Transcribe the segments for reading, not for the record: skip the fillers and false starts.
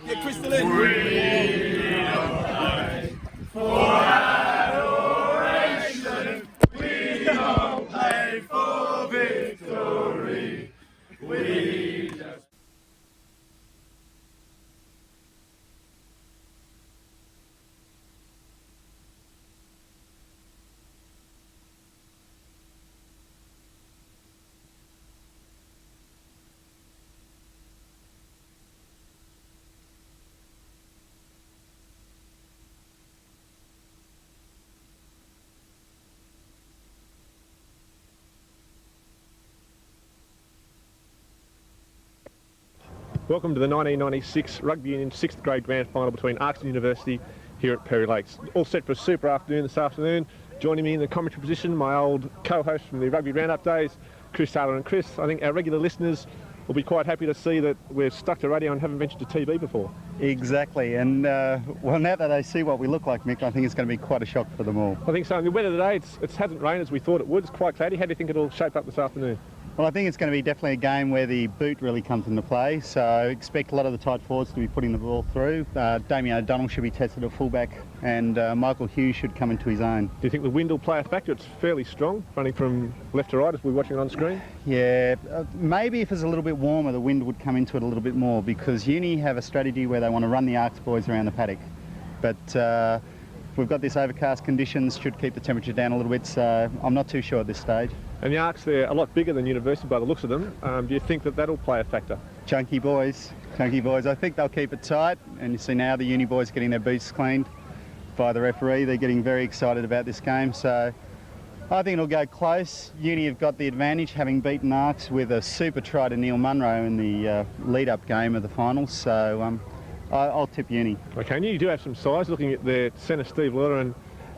Get Crystal in. We don't play for adoration. We don't play for victory. We just... Welcome to the 1996 Rugby Union 6th grade grand final between ARKS and University here at Perry Lakes. All set for a super afternoon this afternoon. Joining me in the commentary position, my old co-host from the Rugby Roundup days, Chris Taylor. And Chris, I think our regular listeners will be quite happy to see that we're stuck to radio and haven't ventured to TV before. Exactly, and well, now that they see what we look like, Mick, I think it's going to be quite a shock for them all. I think so. And the weather today, it hasn't rained as we thought it would. It's quite cloudy. How do you think it'll shape up this afternoon? Well, I think it's going to be definitely a game where the boot really comes into play, so expect a lot of the tight forwards to be putting the ball through. Damien O'Donnell should be tested at fullback, and Michael Hughes should come into his own. Do you think the wind will play a factor? It's fairly strong, running from left to right as we're watching it on screen. Yeah, maybe if it's a little bit warmer, the wind would come into it a little bit more, because Uni have a strategy where they want to run the ARKS boys around the paddock. But we've got this overcast conditions, should keep the temperature down a little bit, so I'm not too sure at this stage. And the ARKS, they're a lot bigger than University by the looks of them. Do you think that that'll play a factor? Chunky boys. I think they'll keep it tight, and you see now the Uni boys getting their boots cleaned by the referee. They're getting very excited about this game, so I think it'll go close. Uni have got the advantage, having beaten ARKS with a super try to Neil Munro in the lead-up game of the finals, so I'll tip Uni. Okay, and you do have some size, looking at their centre Steve Lauder and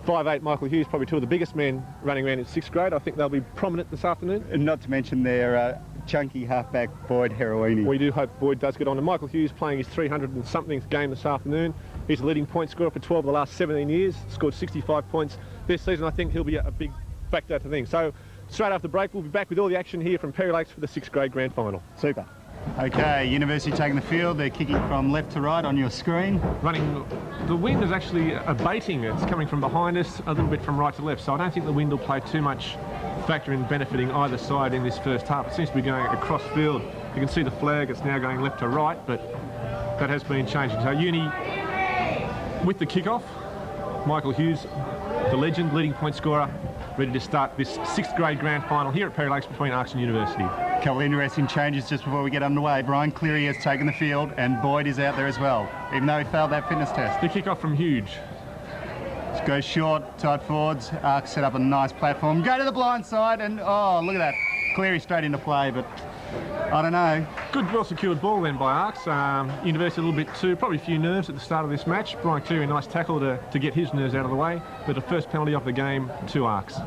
5'8" Michael Hughes, probably two of the biggest men running around in 6th grade. I think they'll be prominent this afternoon. And not to mention their chunky halfback Boyd Heroini. We do hope Boyd does get on. And Michael Hughes playing his 300 and something game this afternoon. He's the leading point scorer for 12 of the last 17 years, scored 65 points this season. I think he'll be a big factor to things. So straight after the break, we'll be back with all the action here from Perry Lakes for the 6th grade grand final. Super. Okay, University taking the field. They're kicking from left to right on your screen. Running, the wind is actually abating. It's coming from behind us, a little bit from right to left. So I don't think the wind will play too much factor in benefiting either side in this first half. It seems to be going across field. You can see the flag, it's now going left to right, but that has been changing. So Uni with the kickoff, Michael Hughes, the legend, leading point scorer, ready to start this 6th grade grand final here at Perry Lakes between ARKS and University. A couple of interesting changes just before we get underway. Brian Cleary has taken the field and Boyd is out there as well, even though he failed that fitness test. The kickoff from Hughes. Let's go short, tight forwards. ARKS set up a nice platform. Go to the blind side and, oh, look at that. Cleary straight into play, but I don't know. Good, well-secured ball then by ARKS. University a little bit too, probably a few nerves at the start of this match. Brian Cleary, nice tackle to get his nerves out of the way, but the first penalty of the game to ARKS.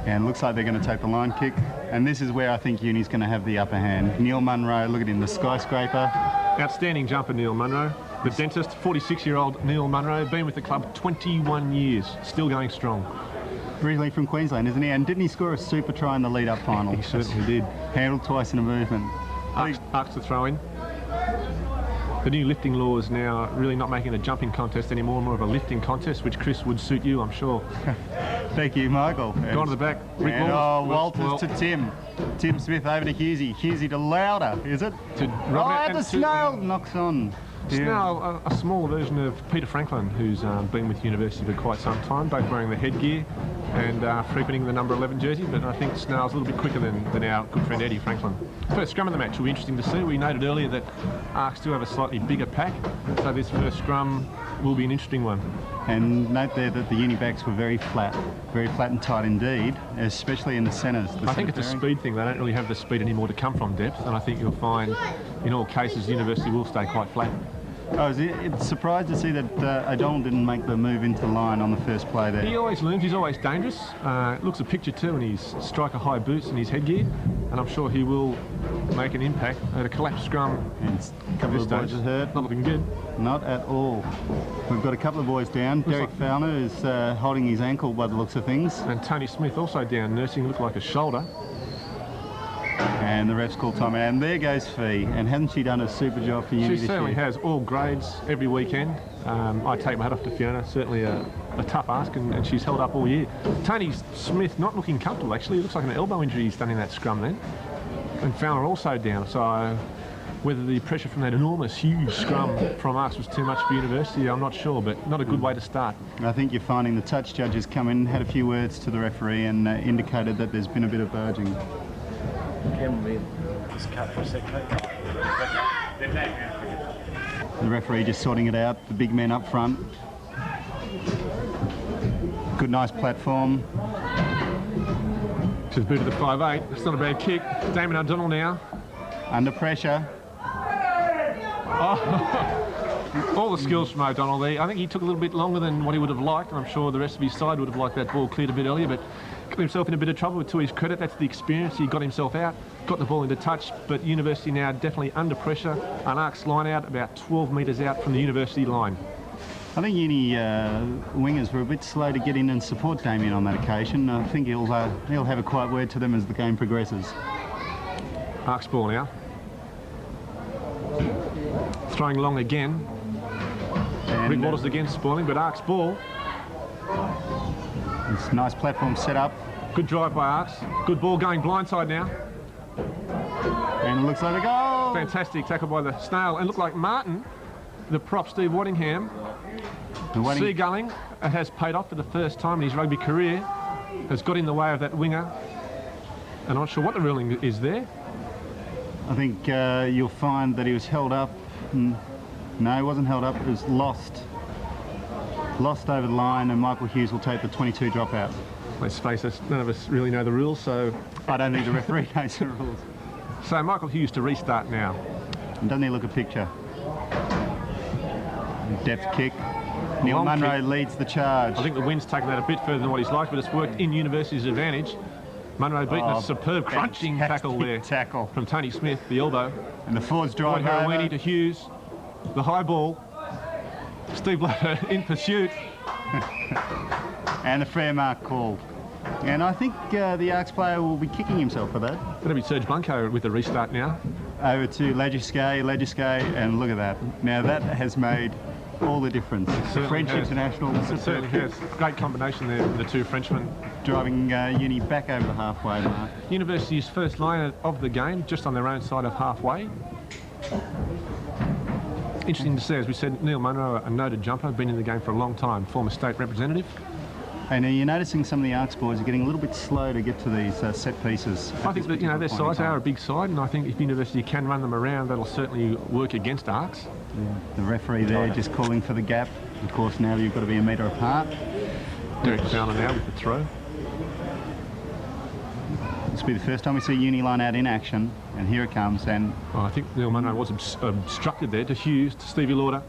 And looks like they're going to take the line kick. And this is where I think Uni's going to have the upper hand. Neil Munro, look at him, the skyscraper. Outstanding jumper, Neil Munro. The dentist, 46-year-old Neil Munro, been with the club 21 years, still going strong. Originally from Queensland, isn't he? And didn't he score a super try in the lead-up final? He certainly did. Handled twice in a movement. ARKS to throw in. The new lifting law is now really not making a jumping contest anymore, more of a lifting contest, which Chris would suit you, I'm sure. Thank you, Michael. Gone to the back. Rick Walters to Tim. Tim Smith over to Hughesy. Hughesy to Lauder, is it? To Robert the Snell knocks on. Snell, a smaller version of Peter Franklin, who's been with University for quite some time, both wearing the headgear and frequenting the number 11 jersey, but I think Snell's a little bit quicker than our good friend Eddie Franklin. First scrum of the match will be interesting to see. We noted earlier that ARKS do have a slightly bigger pack, so this first scrum will be an interesting one. And note there that the uni backs were very flat and tight indeed, especially in the centres. I think it's a speed thing. They don't really have the speed anymore to come from depth, and I think you'll find in all cases University will stay quite flat. I was surprised to see that O'Donnell didn't make the move into line on the first play there. He always looms, he's always dangerous. Looks a picture too in his striker high boots and his headgear, and I'm sure he will make an impact at a collapsed scrum. And a couple of boys are hurt. Not looking good. Not at all. We've got a couple of boys down. Derek Fowler is holding his ankle by the looks of things. And Tony Smith also down, nursing, looked like a shoulder. And the ref's call time, and there goes Fee. And hasn't she done a super job for Uni She this certainly year? has, all grades every weekend. I take my hat off to Fiona, certainly a tough ask, and she's held up all year. Tony Smith not looking comfortable actually, it looks like an elbow injury he's done in that scrum then. And Fowler also down, so whether the pressure from that enormous, huge scrum from ARKS was too much for University, I'm not sure, but not a good way to start. I think you're finding the touch judges come in, had a few words to the referee and indicated that there's been a bit of urging. Can we just cut for a second? The referee just sorting it out, the big men up front. Good, nice platform. She's booted the 5'8", it's not a bad kick. Damon O'Donnell now. Under pressure. Oh, all the skills from O'Donnell there. I think he took a little bit longer than what he would have liked, and I'm sure the rest of his side would have liked that ball cleared a bit earlier, but got himself in a bit of trouble. To his credit, that's the experience. He got himself out, got the ball into touch, but University now definitely under pressure. An ARKS line out, about 12 metres out from the University line. I think Uni wingers were a bit slow to get in and support Damien on that occasion. I think he'll have a quiet word to them as the game progresses. ARKS ball now. Throwing long again. And, Rick Waters again spoiling, but ARKS ball. It's a nice platform set up. Good drive by ARKS. Good ball going blindside now. And it looks like a goal. Fantastic tackle by the snail. And look like Martin, the prop Steve Waddingham, seagulling, it has paid off for the first time in his rugby career, has got in the way of that winger. And I'm not sure what the ruling is there. I think you'll find that he was held up. No, he wasn't held up, it was lost. Lost over the line, and Michael Hughes will take the 22 dropout. Let's face it, none of us really know the rules, so... I don't think the referee knows the rules. So Michael Hughes to restart now. And doesn't he look a picture? Depth kick. Neil Long Munro kick. leads the charge. I think the wind's taken that a bit further than what he's liked, but it's worked in University's advantage. Munro beaten a superb crunching tackle there Tackle. from Tony Smith, the elbow. And the forwards drive Boyd Harawini over. to Hughes, the high ball. Steve Blatter in pursuit. And a fair mark called. And I think the ARKS player will be kicking himself for that. That'll be Serge Bunko with the restart now. Over to Legiske, and look at that. Now that has made all the difference. French has. international. It certainly has. Great combination there, the two Frenchmen. Driving Uni back over the halfway mark. University's first line of the game, just on their own side of halfway. Interesting to see, as we said, Neil Munro, a noted jumper, been in the game for a long time, former state representative. And are you noticing some of the ARKS boys are getting a little bit slow to get to these set pieces? I think that, you know, their size are a big side, and I think if University can run them around, that'll certainly work against ARKS. Yeah. The referee there just calling for the gap. Of course, now you've got to be a metre apart. Derek Fowler now with the throw. This will be the first time we see Uni line out in action, and here it comes. And Oh, I think Neil Munro was obstructed there to Hughes, to Stevie Lauder.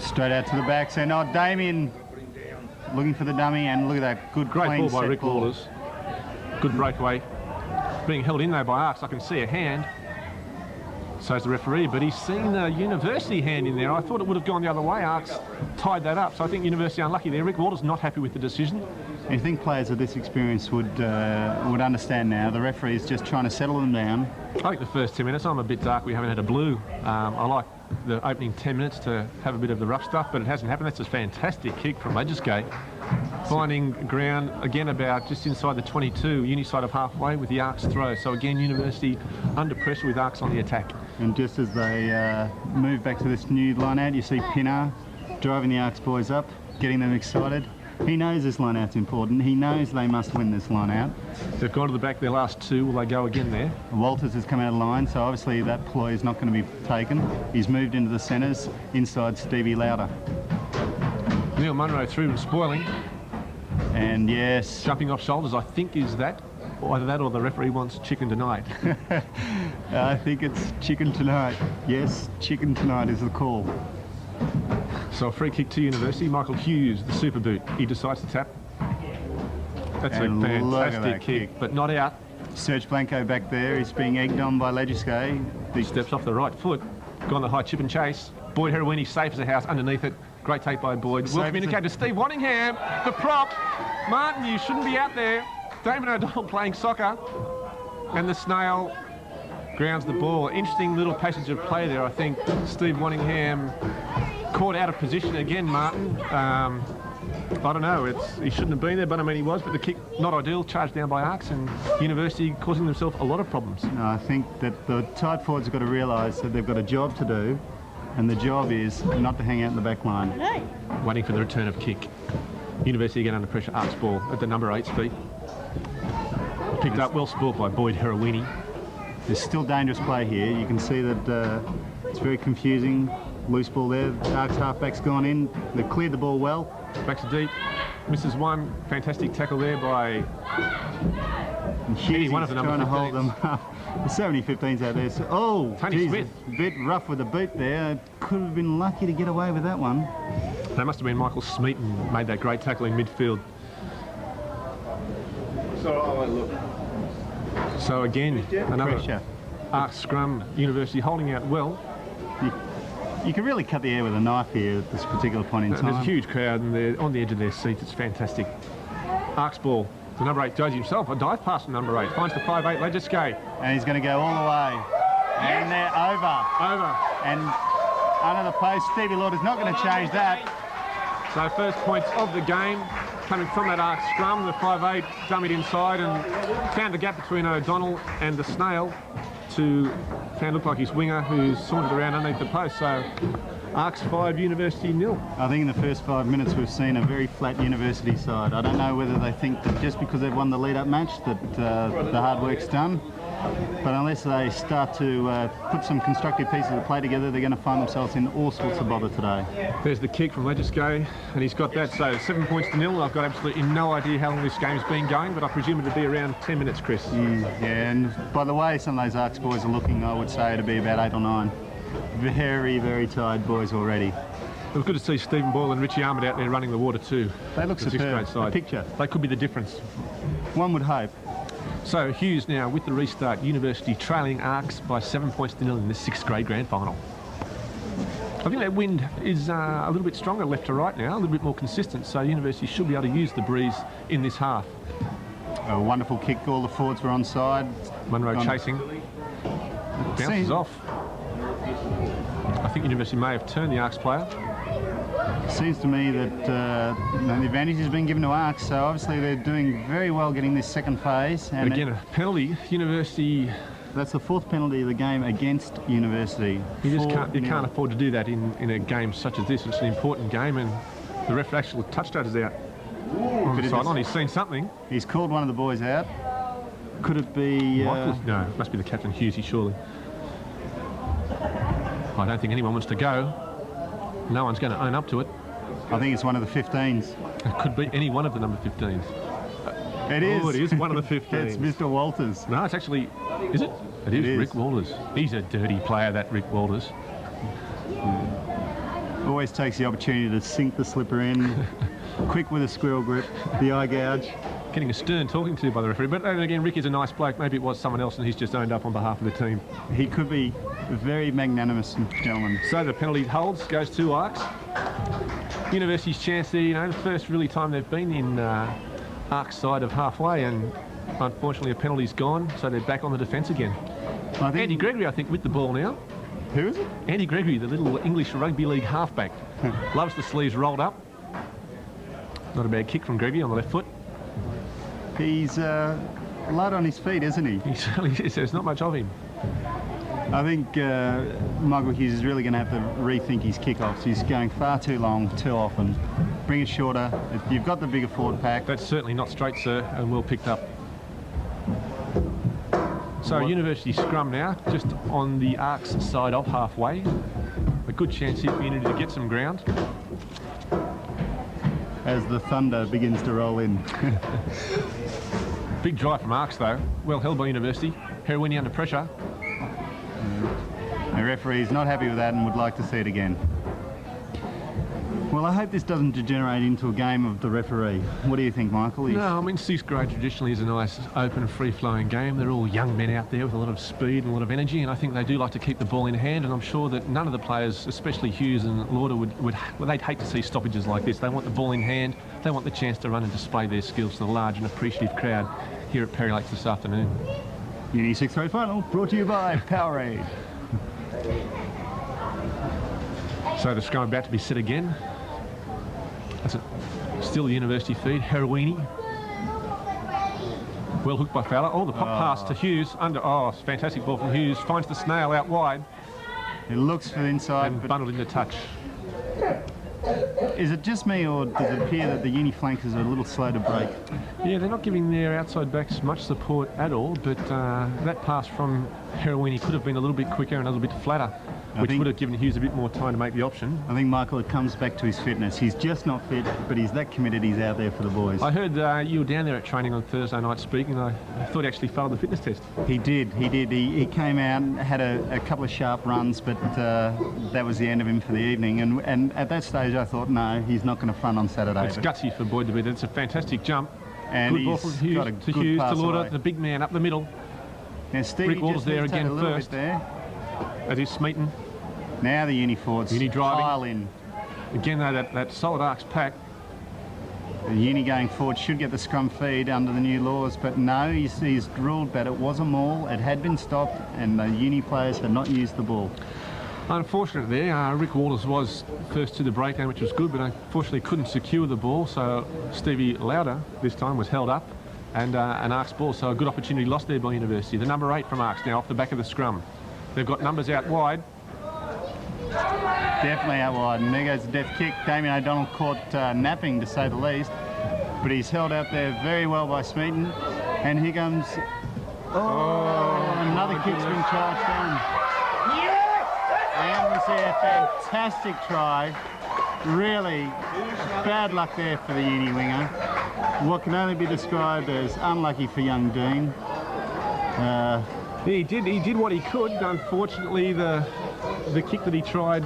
straight out to the backs, and Damien looking for the dummy, and look at that good Great clean ball by set Rick ball. Waters. Good breakaway. Being held in though by ARKS, I can see a hand. So's the referee, but he's seen a University hand in there. I thought it would have gone the other way. ARKS tied that up, so I think University unlucky there. Rick Waters not happy with the decision. I think players of this experience would understand now. The referee is just trying to settle them down. I think the first 10 minutes, I'm a bit dark. We haven't had a blue. I like the opening 10 minutes to have a bit of the rough stuff, but it hasn't happened. That's a fantastic kick from Legiske. Finding ground again about just inside the 22, uni side of halfway with the ARKS throw. So again, University under pressure with ARKS on the attack. And just as they move back to this new line out, you see Pinar driving the ARKS boys up, getting them excited. He knows this line out's important. He knows they must win this line out. They've gone to the back their last two. Will they go again there? Walters has come out of line, so obviously that ploy is not going to be taken. He's moved into the centres, inside Stevie Lauder. Neil Munro through and spoiling. And yes, Jumping off shoulders, I think, is that. Either that or the referee wants chicken tonight. I think it's chicken tonight. Yes, chicken tonight is the call. So a free kick to University. Michael Hughes, the super boot. He decides to tap. That's And a look at fantastic that kick, but not out. Serge Blanco back there. He's being egged on by Legiske. He steps off the right foot. Gone the high chip and chase. Boyd Harawini safe as a house underneath it. Great take by Boyd. Safe Will as communicate to Steve Waddingham, the prop. Martin, you shouldn't be out there. Damon O'Donnell playing soccer. And the snail grounds the ball. Interesting little passage of play there, I think. Steve Wanningham caught out of position again, Martin. I don't know, he shouldn't have been there, but I mean he was, but the kick, not ideal, charged down by ARKS, and University causing themselves a lot of problems. No, I think that the tight forwards have got to realise that they've got a job to do, and the job is not to hang out in the back line. Waiting for the return of kick. University again under pressure, ARKS ball at the number 8 feet. Picked up, well sport by Boyd Herawini. There's still dangerous play here. You can see that it's very confusing. Loose ball there. ARKS halfback's gone in. They've cleared the ball well. Back to deep. Misses one. Fantastic tackle there by any one of the number 15s. Trying to hold them up. There's so many 15s out there. So, oh, Tony Smith. A bit rough with the boot there. Could have been lucky to get away with that one. That must have been Michael Smeaton made that great tackle in midfield. So again, another Pressure. ARKS scrum. University holding out well. You can really cut the air with a knife here at this particular point in time. There's a huge crowd and they're on the edge of their seats. It's fantastic. ARKS ball. The number 8 Josie himself. A dive pass from number 8. Finds the 5'8 Legiskay. And he's going to go all the way. And they're over. And under the post, Stevie Lord is not going to change that. So first points of the game coming from that ARKS scrum. The 5'8 dummied inside and found the gap between O'Donnell and the snail to look like his winger who's sauntered around underneath the post. So ARKS 5, University 0. I think in the first 5 minutes we've seen a very flat University side. I don't know whether they think that just because they've won the lead-up match that the hard work's done. But unless they start to put some constructive pieces of play together, they're going to find themselves in all sorts of bother today. There's the kick from Legiskay, and he's got that. So 7 points to 0. I've got absolutely no idea how long this game's been going, but I presume it'll be around 10 minutes, Chris. Yeah, and by the way some of those ARKS boys are looking, I would say it'll be about 8 or 9. Very, very tired boys already. It was good to see Stephen Boyle and Richie Armand out there running the water too. They look The sixth superb. grade side. The picture. They could be the difference. One would hope. So Hughes now with the restart. University trailing ARKS by 7 points to 0 in the 6th grade grand final. I think that wind is a little bit stronger left to right now, a little bit more consistent, so University should be able to use the breeze in this half. A wonderful kick, all the forwards were onside. Munro chasing. Bounces off. I think University may have turned the ARKS player. Seems to me that the advantage has been given to ARKS, so obviously they're doing very well getting this second phase. And again, a penalty. University. That's the 4th penalty of the game against University. You just can't afford to do that in a game such as this. It's an important game, and the ref actually touched us out on the sideline. He's seen something. He's called one of the boys out. Could it be? No, it must be the captain, Hughesy, surely. I don't think anyone wants to go. No one's going to own up to it. I think it's one of the 15s. It could be any one of the number 15s. It is. Oh, it is one of the 15s. It's Mr. Walters. No, it's actually... Is it? It is Rick Walters. He's a dirty player, that Rick Walters. Always takes the opportunity to sink the slipper in. Quick with a squirrel grip, the eye gouge. Getting a stern talking to by the referee. But then again, Rick is a nice bloke. Maybe it was someone else and he's just owned up on behalf of the team. He could be a very magnanimous gentleman. So the penalty holds, goes to ARKS. University's chance there, you know, the first really time they've been in ARKS side of halfway, and unfortunately a penalty's gone, so they're back on the defence again. Andy Gregory, I think, with the ball now. Who is it? Andy Gregory, the little English rugby league halfback. Loves the sleeves rolled up. Not a bad kick from Gregory on the left foot. He's light on his feet, isn't he? He certainly is. There's not much of him. I think Michael Hughes is really going to have to rethink his kickoffs. He's going far too long, too often. Bring it shorter. You've got the bigger forward pack. That's certainly not straight, sir, and well picked up. So University scrum now, just on the ARKS side of halfway. A good chance here for Unity to get some ground. As the thunder begins to roll in. Big drive from ARKS though. Well held by University. Herawini under pressure. The referee is not happy with that and would like to see it again. Well, I hope this doesn't degenerate into a game of the referee. What do you think, Michael? No, I mean, 6th grade traditionally is a nice, open, free-flowing game. They're all young men out there with a lot of speed and a lot of energy, and I think they do like to keep the ball in hand, and I'm sure that none of the players, especially Hughes and Lauder, they'd hate to see stoppages like this. They want the ball in hand. They want the chance to run and display their skills to the large and appreciative crowd here at Perry Lakes this afternoon. Uni 6-3 final brought to you by Powerade. So the scrum about to be set again. That's still the university feed. Heroini. Well hooked by Fowler. Oh, the pop pass to Hughes. Oh, fantastic ball from Hughes. Finds the snail out wide. It looks for the inside. And bundled into touch. Is it just me, or does it appear that the uni flankers are a little slow to break? Yeah, they're not giving their outside backs much support at all, but that pass from Heroini could have been a little bit quicker and a little bit flatter, which would have given Hughes a bit more time to make the option. I think, Michael, it comes back to his fitness. He's just not fit, but he's that committed. He's out there for the boys. I heard you were down there at training on Thursday night speaking. I thought he actually failed the fitness test. He did. He came out and had a couple of sharp runs, but that was the end of him for the evening. And at that stage, I thought, no, he's not going to front on Saturday. It's gutsy for Boyd to be there. It's a fantastic jump. And good ball from Hughes to Hughes to Lauder, the big man up the middle. Now Stevie Rick Walters there again first. There. As is Smeaton. Now the uni forwards. Uni driving. Pile in. Again though, that solid ARKS pack. The uni going forward should get the scrum feed under the new laws, but no, he's ruled that it was a maul, it had been stopped, and the uni players had not used the ball. Unfortunate there, Rick Walters was first to the breakdown, which was good, but unfortunately couldn't secure the ball, so Stevie Lauder this time was held up, and an ARKS ball, so a good opportunity lost there by University. The number 8 from ARKS now off the back of the scrum. They've got numbers out wide. Definitely out wide, and there goes the death kick. Damien O'Donnell caught napping, to say the least, but he's held out there very well by Smeaton, and here comes, another kick's been charged on. And we see a fantastic try. Really bad luck there for the uni winger. What can only be described as unlucky for young Dean. He did what he could. Unfortunately, the kick that he tried,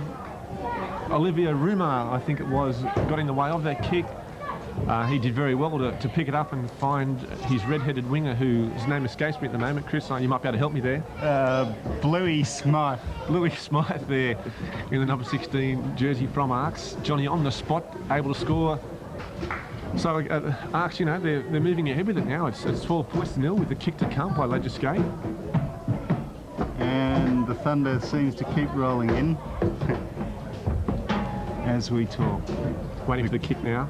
Olivia Rumar, I think it was, got in the way of that kick. He did very well to pick it up and find his red-headed winger, whose name escapes me at the moment. Chris, you might be able to help me there. Bluey Smythe. Bluey Smythe there in the number 16 jersey from ARKS. Johnny on the spot, able to score. So ARKS, you know, they're moving ahead with it now. It's 12 points to 0 with the kick to come by Legisgate. And the thunder seems to keep rolling in as we talk. Waiting for the kick now.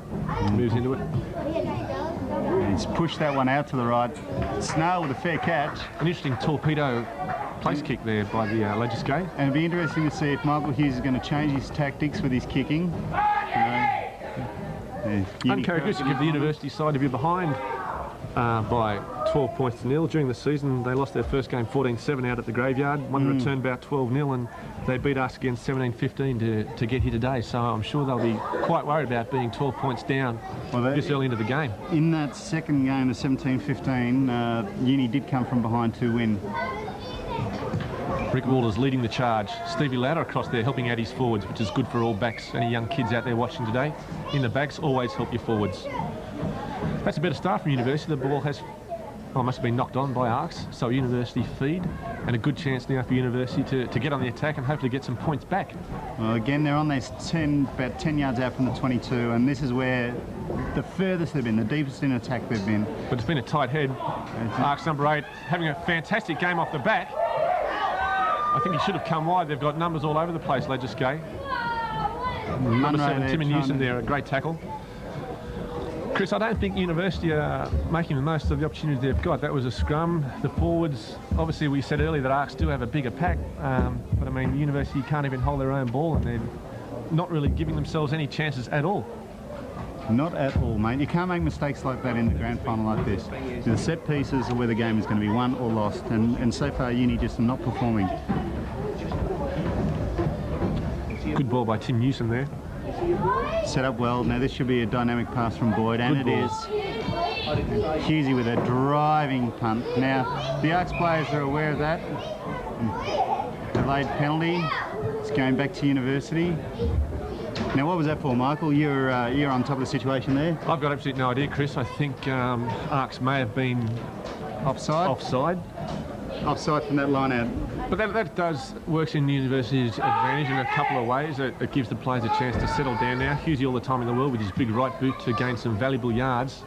Moves into it. And he's pushed that one out to the right. Snail with a fair catch. An interesting torpedo place kick there by the Legisgate. And it'd be interesting to see if Michael Hughes is going to change his tactics with his kicking. Uncharacteristic of the university side to be behind by 12 points to 0. During the season, they lost their first game 14-7 out at the Graveyard. Won the return bout 12-0, and they beat us again 17-15 to get here today. So I'm sure they'll be quite worried about being 12 points down this early into the game. In that second game, the 17-15, Uni did come from behind to win. Rick Walters leading the charge. Stevie Lauder across there helping out his forwards, which is good for all backs. Any young kids out there watching today, in the backs, always help your forwards. That's a better start from University. The ball must have been knocked on by ARKS, so University feed, and a good chance now for University to get on the attack and hopefully get some points back. Well, again, they're on their about 10 yards out from the 22, and this is where the furthest they've been, the deepest in attack they've been. But it's been a tight head. ARKS number 8 having a fantastic game off the bat. I think he should have come wide. They've got numbers all over the place, Legisgate. Number 7, Tim and Newsom there, a great tackle. Chris, I don't think University are making the most of the opportunities they've got. That was a scrum. The forwards, obviously we said earlier that ARKS do have a bigger pack, but I mean, University can't even hold their own ball, and they're not really giving themselves any chances at all. Not at all, mate. You can't make mistakes like that in the grand final like this. The set pieces are where the game is going to be won or lost, and so far Uni just not performing. Good ball by Tim Newsom there. Set up well. Now this should be a dynamic pass from Boyd, and it is. Hughesy with a driving punt. Now the ARKS players are aware of that. Delayed penalty. It's going back to University. Now what was that for, Michael? You're on top of the situation there. I've got absolutely no idea, Chris. I think ARKS may have been offside. Offside from that line out. But that works in the University's advantage in a couple of ways. It gives the players a chance to settle down now. Hughesy all the time in the world with his big right boot to gain some valuable yards.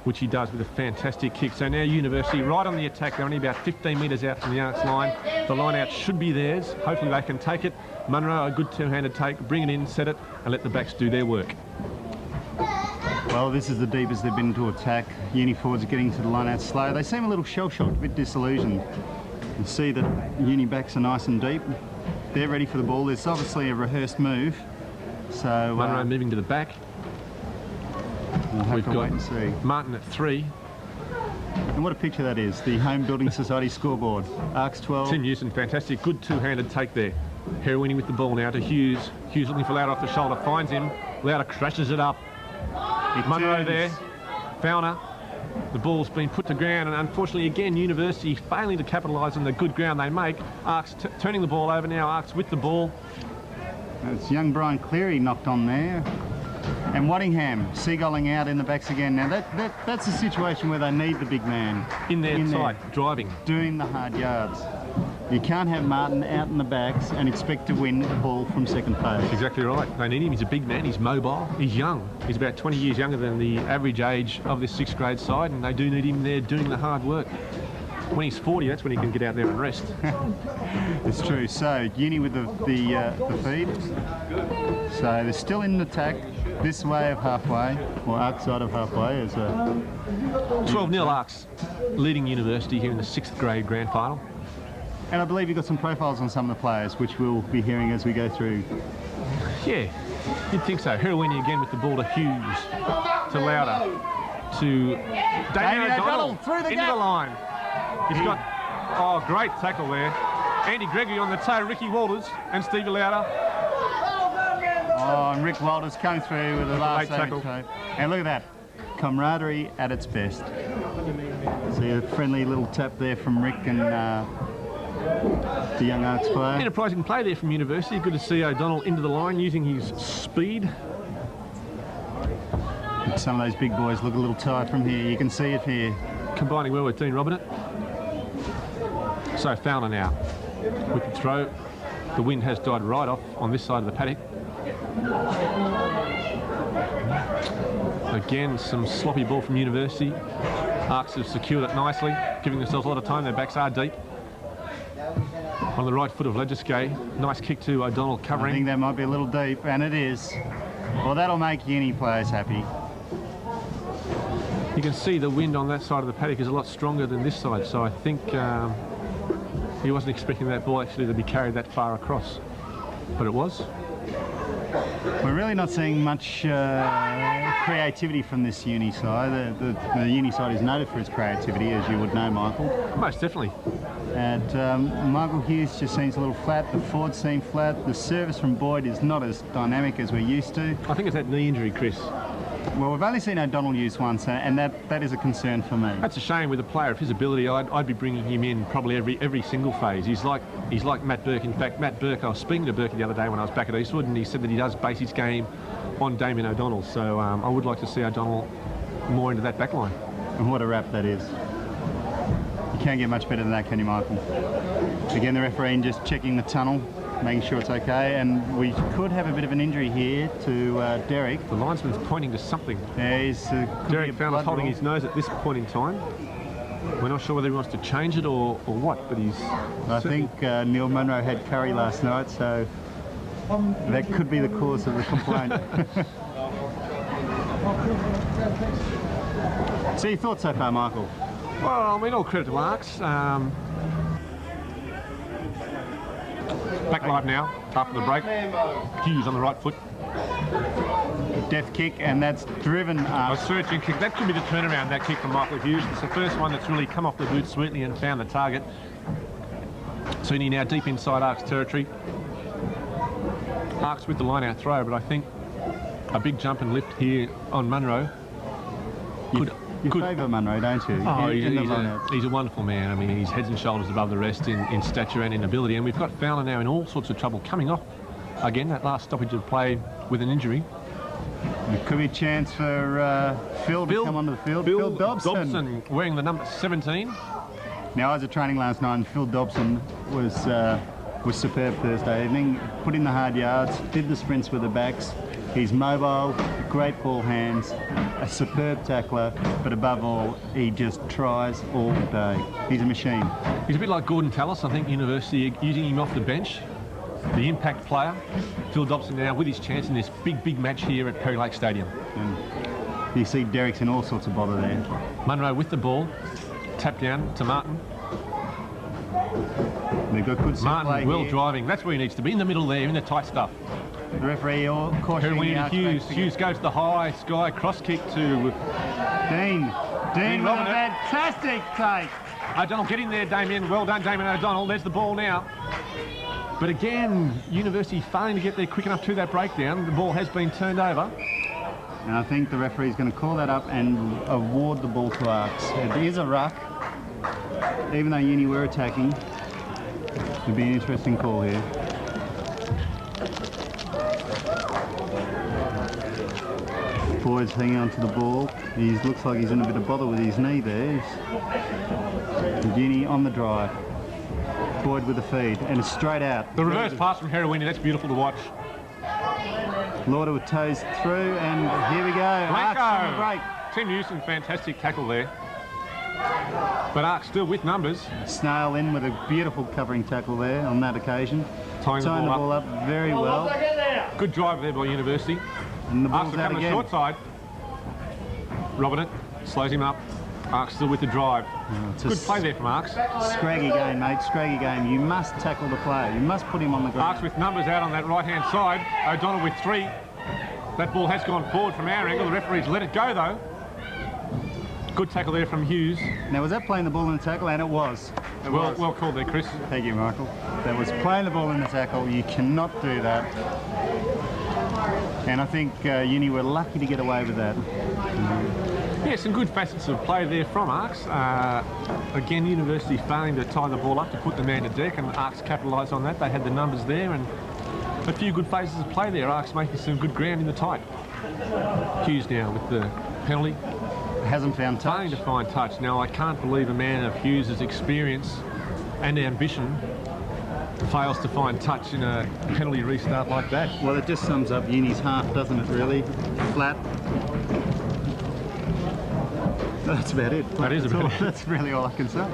which he does with a fantastic kick. So now University right on the attack. They're only about 15 metres out from the ARKS line. The line out should be theirs. Hopefully they can take it. Munro, a good two-handed take, bring it in, set it, and let the backs do their work. Well, this is the deepest they've been to attack. Uni forwards are getting to the line out slow. They seem a little shell-shocked, a bit disillusioned. You see that Uni backs are nice and deep. They're ready for the ball. There's obviously a rehearsed move. So Munro moving to the back. We've got wait and see. Martin at 3. And what a picture that is, the Home Building Society scoreboard. ARKS 12. Tim Newson, fantastic, good two-handed take there. Heroini with the ball now to Hughes. Hughes looking for Lauder off the shoulder, finds him. Lauder crashes it up. Munro there, Fowler. The ball's been put to ground, and unfortunately again University failing to capitalise on the good ground they make. ARKS turning the ball over now, ARKS with the ball. It's young Brian Cleary knocked on there. And Waddingham seagulling out in the backs again. Now that's a situation where they need the big man. In there tight, driving. Doing the hard yards. You can't have Martin out in the backs and expect to win the ball from second phase. Exactly right. They need him. He's a big man. He's mobile. He's young. He's about 20 years younger than the average age of this 6th grade side, and they do need him there doing the hard work. When he's 40, that's when he can get out there and rest. It's true. So Uni with the feed. So they're still in attack this way of halfway, or ARKS side of halfway. Is 12-0 ARKS leading University here in the 6th grade grand final. And I believe you've got some profiles on some of the players, which we'll be hearing as we go through. Yeah, you'd think so. Heroini again with the ball to Hughes, to Lauder, to Damien O'Donnell through the into gap. the line. He's got, oh, great tackle there. Andy Gregory on the toe, Ricky Walters and Stevie Lauder. Oh, and Rick Walters come through with a last tackle. And look at that, camaraderie at its best. See a friendly little tap there from Rick and the young ARKS player. Enterprising play there from University. Good to see O'Donnell into the line using his speed. Some of those big boys look a little tired from here. You can see it here. Combining well with Dean Robinett. So Fowler now with the throw. The wind has died right off on this side of the paddock. Again, some sloppy ball from University. ARKS have secured it nicely, giving themselves a lot of time. Their backs are deep. On the right foot of Legiskay. Nice kick to O'Donnell covering. I think that might be a little deep, and it is. Well, that'll make Uni players happy. You can see the wind on that side of the paddock is a lot stronger than this side, so I think he wasn't expecting that ball actually to be carried that far across, but it was. We're really not seeing much creativity from this Uni side. The Uni side is noted for its creativity, as you would know, Michael. Most definitely. And Michael Hughes just seems a little flat. The forwards seem flat. The service from Boyd is not as dynamic as we're used to. I think it's that knee injury, Chris. Well, we've only seen O'Donnell use once, and that is a concern for me. That's a shame. With a player of his ability, I'd be bringing him in probably every single phase. He's like Matt Burke. In fact, Matt Burke, I was speaking to Burke the other day when I was back at Eastwood, and he said that he does base his game on Damien O'Donnell. So I would like to see O'Donnell more into that back line. And what a wrap that is. You can't get much better than that, can you, Michael? Again, the referee just checking the tunnel, making sure it's okay, and we could have a bit of an injury here to Derek. The linesman's pointing to something. Yeah, he's, Derek Fowler's holding his nose at this point in time. We're not sure whether he wants to change it or what, but he's... I think Neil Munro had curry last night, so that could be the cause of the complaint. So your thoughts so far, Michael? Well, I mean, all credit to ARKS. Back live now, after the break. Hughes on the right foot. Death kick, and that's driven A searching kick. That could be the turnaround, that kick from Michael Hughes. It's the first one that's really come off the boot sweetly and found the target. Sweeney now deep inside ARKS territory. ARKS with the line-out throw, but I think a big jump and lift here on Munro. You favour Munro, don't you? Oh, he's a wonderful man. I mean, he's heads and shoulders above the rest in stature and in ability. And we've got Fowler now in all sorts of trouble coming off. Again, that last stoppage of play with an injury. There could be a chance for Phil to come onto the field. Phil Dobson. Wearing the number 17. Now, I was at training last night, and Phil Dobson was was superb Thursday evening. Put in the hard yards, did the sprints with the backs. He's mobile, great ball hands, a superb tackler, but above all, he just tries all day. He's a machine. He's a bit like Gordon Tallis, I think, University, using him off the bench. The impact player. Phil Dobson now with his chance in this big match here at Perry Lake Stadium. And you see Derrick's in all sorts of bother there. Munro with the ball, tap down to Martin. They've got good set play Martin well here. driving. That's where he needs to be, in the middle there, in the tight stuff. The referee all cautioning the Herwini to Hughes. Archbishop. Hughes goes to the high sky cross kick to Dean with a Robinette. fantastic take. O'Donnell. Get in there, Damien. Well done, Damien O'Donnell. There's the ball now. But again, University failing to get there quick enough to that breakdown. The ball has been turned over. And I think the referee is going to call that up and award the ball to ARKS. It is a ruck. Even though Uni were attacking, it'd be an interesting call here. Boyd's hanging on to the ball. He looks like he's in a bit of bother with his knee there. Uni on the drive. Boyd with the feed, and it's straight out. The reverse pass from Herwini. That's beautiful to watch. Lauder with toes through, and here we go. ARKS on the break. Tim Newson, fantastic tackle there. But ARKS still with numbers. Snail in with a beautiful covering tackle there on that occasion. Tying the ball up very well. Good drive there by University. And the ARKS ball's will out come to the again. short side. Robinette slows him up. ARKS still with the drive. It's a Good play there from ARKS. Scraggy game, mate. Scraggy game. You must tackle the player. You must put him on the ground. ARKS with numbers out on that right-hand side. O'Donnell with 3. That ball has gone forward from our angle. The referee's let it go, though. Good tackle there from Hughes. Now, was that playing the ball in the tackle? And it was. It was. Well called there, Chris. Thank you, Michael. That was playing the ball in the tackle. You cannot do that. And I think Uni were lucky to get away with that. Yeah, some good facets of play there from ARKS. Again, University failing to tie the ball up to put the man to deck, and ARKS capitalised on that. They had the numbers there, and a few good phases of play there. ARKS making some good ground in the tight. Hughes now with the penalty. Hasn't found touch. Failing to find touch. Now, I can't believe a man of Hughes' experience and ambition fails to find touch in a penalty restart like that. Well, it just sums up Uni's half, doesn't it, really? Flat. That's about it. That is about it. That's really all I can say.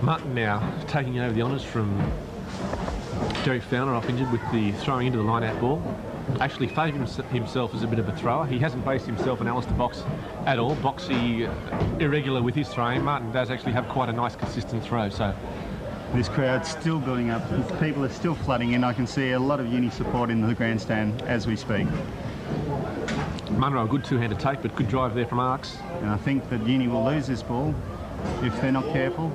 Martin now taking over the honours from Derek Fowler, off injured with the throwing into the line-out ball. Actually favouring himself as a bit of a thrower. He hasn't based himself on Alistair Box at all. Boxy irregular with his throwing. Martin does actually have quite a nice consistent throw. So this crowd's still building up. People are still flooding in. I can see a lot of Uni support in the grandstand as we speak. Munro, a good two-handed take, but good drive there from ARKS. And I think that Uni will lose this ball if they're not careful.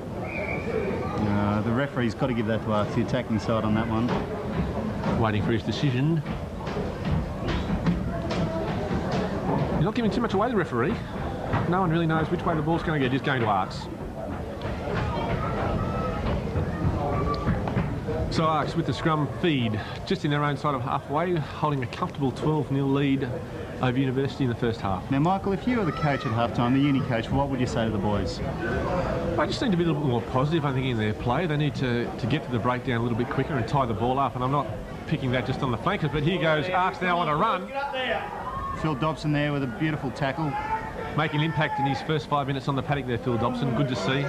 The referee's got to give that to ARKS, the attacking side on that one. Waiting for his decision. He's not giving too much away, the referee. No one really knows which way the ball's going to go. Just going to ARKS. So ARKS with the scrum feed, just in their own side of halfway, holding a comfortable 12-0 lead over University in the first half. Now, Michael, if you were the coach at halftime, the Uni coach, what would you say to the boys? I just need to be a little bit more positive, I think, in their play. They need to get to the breakdown a little bit quicker and tie the ball up. And I'm not picking that just on the flankers, but here goes ARKS now on a run. Phil Dobson there with a beautiful tackle. Making an impact in his first 5 minutes on the paddock there, Phil Dobson. Good to see.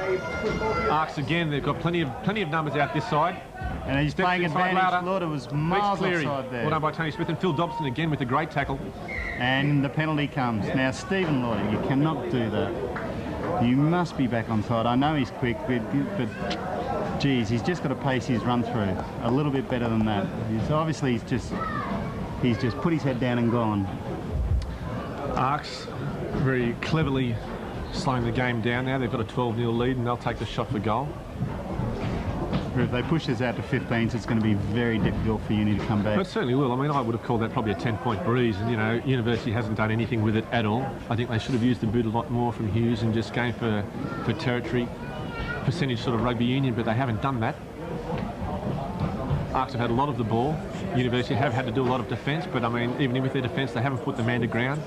ARKS again, they've got plenty of numbers out this side. And he's playing inside advantage. Lauder was miles offside there. Well done by Tony Smith, and Phil Dobson again with a great tackle. And the penalty comes. Now, Stephen Lauder, you cannot do that. You must be back on side. I know he's quick, but geez, he's just got to pace his run through a little bit better than that. He's just put his head down and gone. ARKS very cleverly slowing the game down now. They've got a 12-0 lead, and they'll take the shot for goal. If they push this out to 15s, it's going to be very difficult for Uni to come back. But it certainly will. I mean, I would have called that probably a 10-point breeze, and, you know, University hasn't done anything with it at all. I think they should have used the boot a lot more from Hughes and just going for territory, percentage sort of rugby union, but they haven't done that. ARKS have had a lot of the ball. University have had to do a lot of defence, but, I mean, even with their defence, they haven't put the man to ground.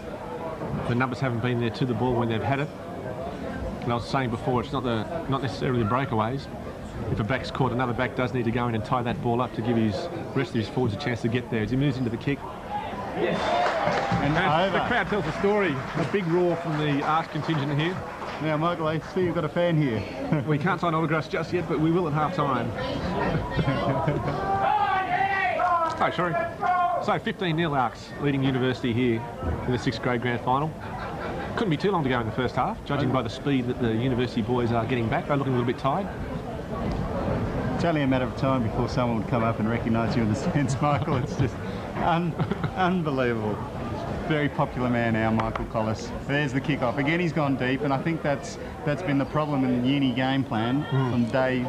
The numbers haven't been there to the ball when they've had it. And I was saying before, it's not necessarily the breakaways. if a back's caught, another back does need to go in and tie that ball up to give his rest of his forwards a chance to get there. As he moves into the kick. And over. The crowd tells a story. A big roar from the ARKS contingent here. Now, Michael, I see you've got a fan here. We can't sign autographs just yet, but we will at half time. Oh, sorry. So 15-0 ARKS leading University here in the 6th grade grand final. Couldn't be too long to go in the first half, judging by the speed that the University boys are getting back. They're looking a little bit tired. It's only a matter of time before someone would come up and recognise you in the stands, Michael. It's just unbelievable. Very popular man now, Michael Collis. There's the kick-off. Again, he's gone deep, and I think that's been the problem in the uni game plan from day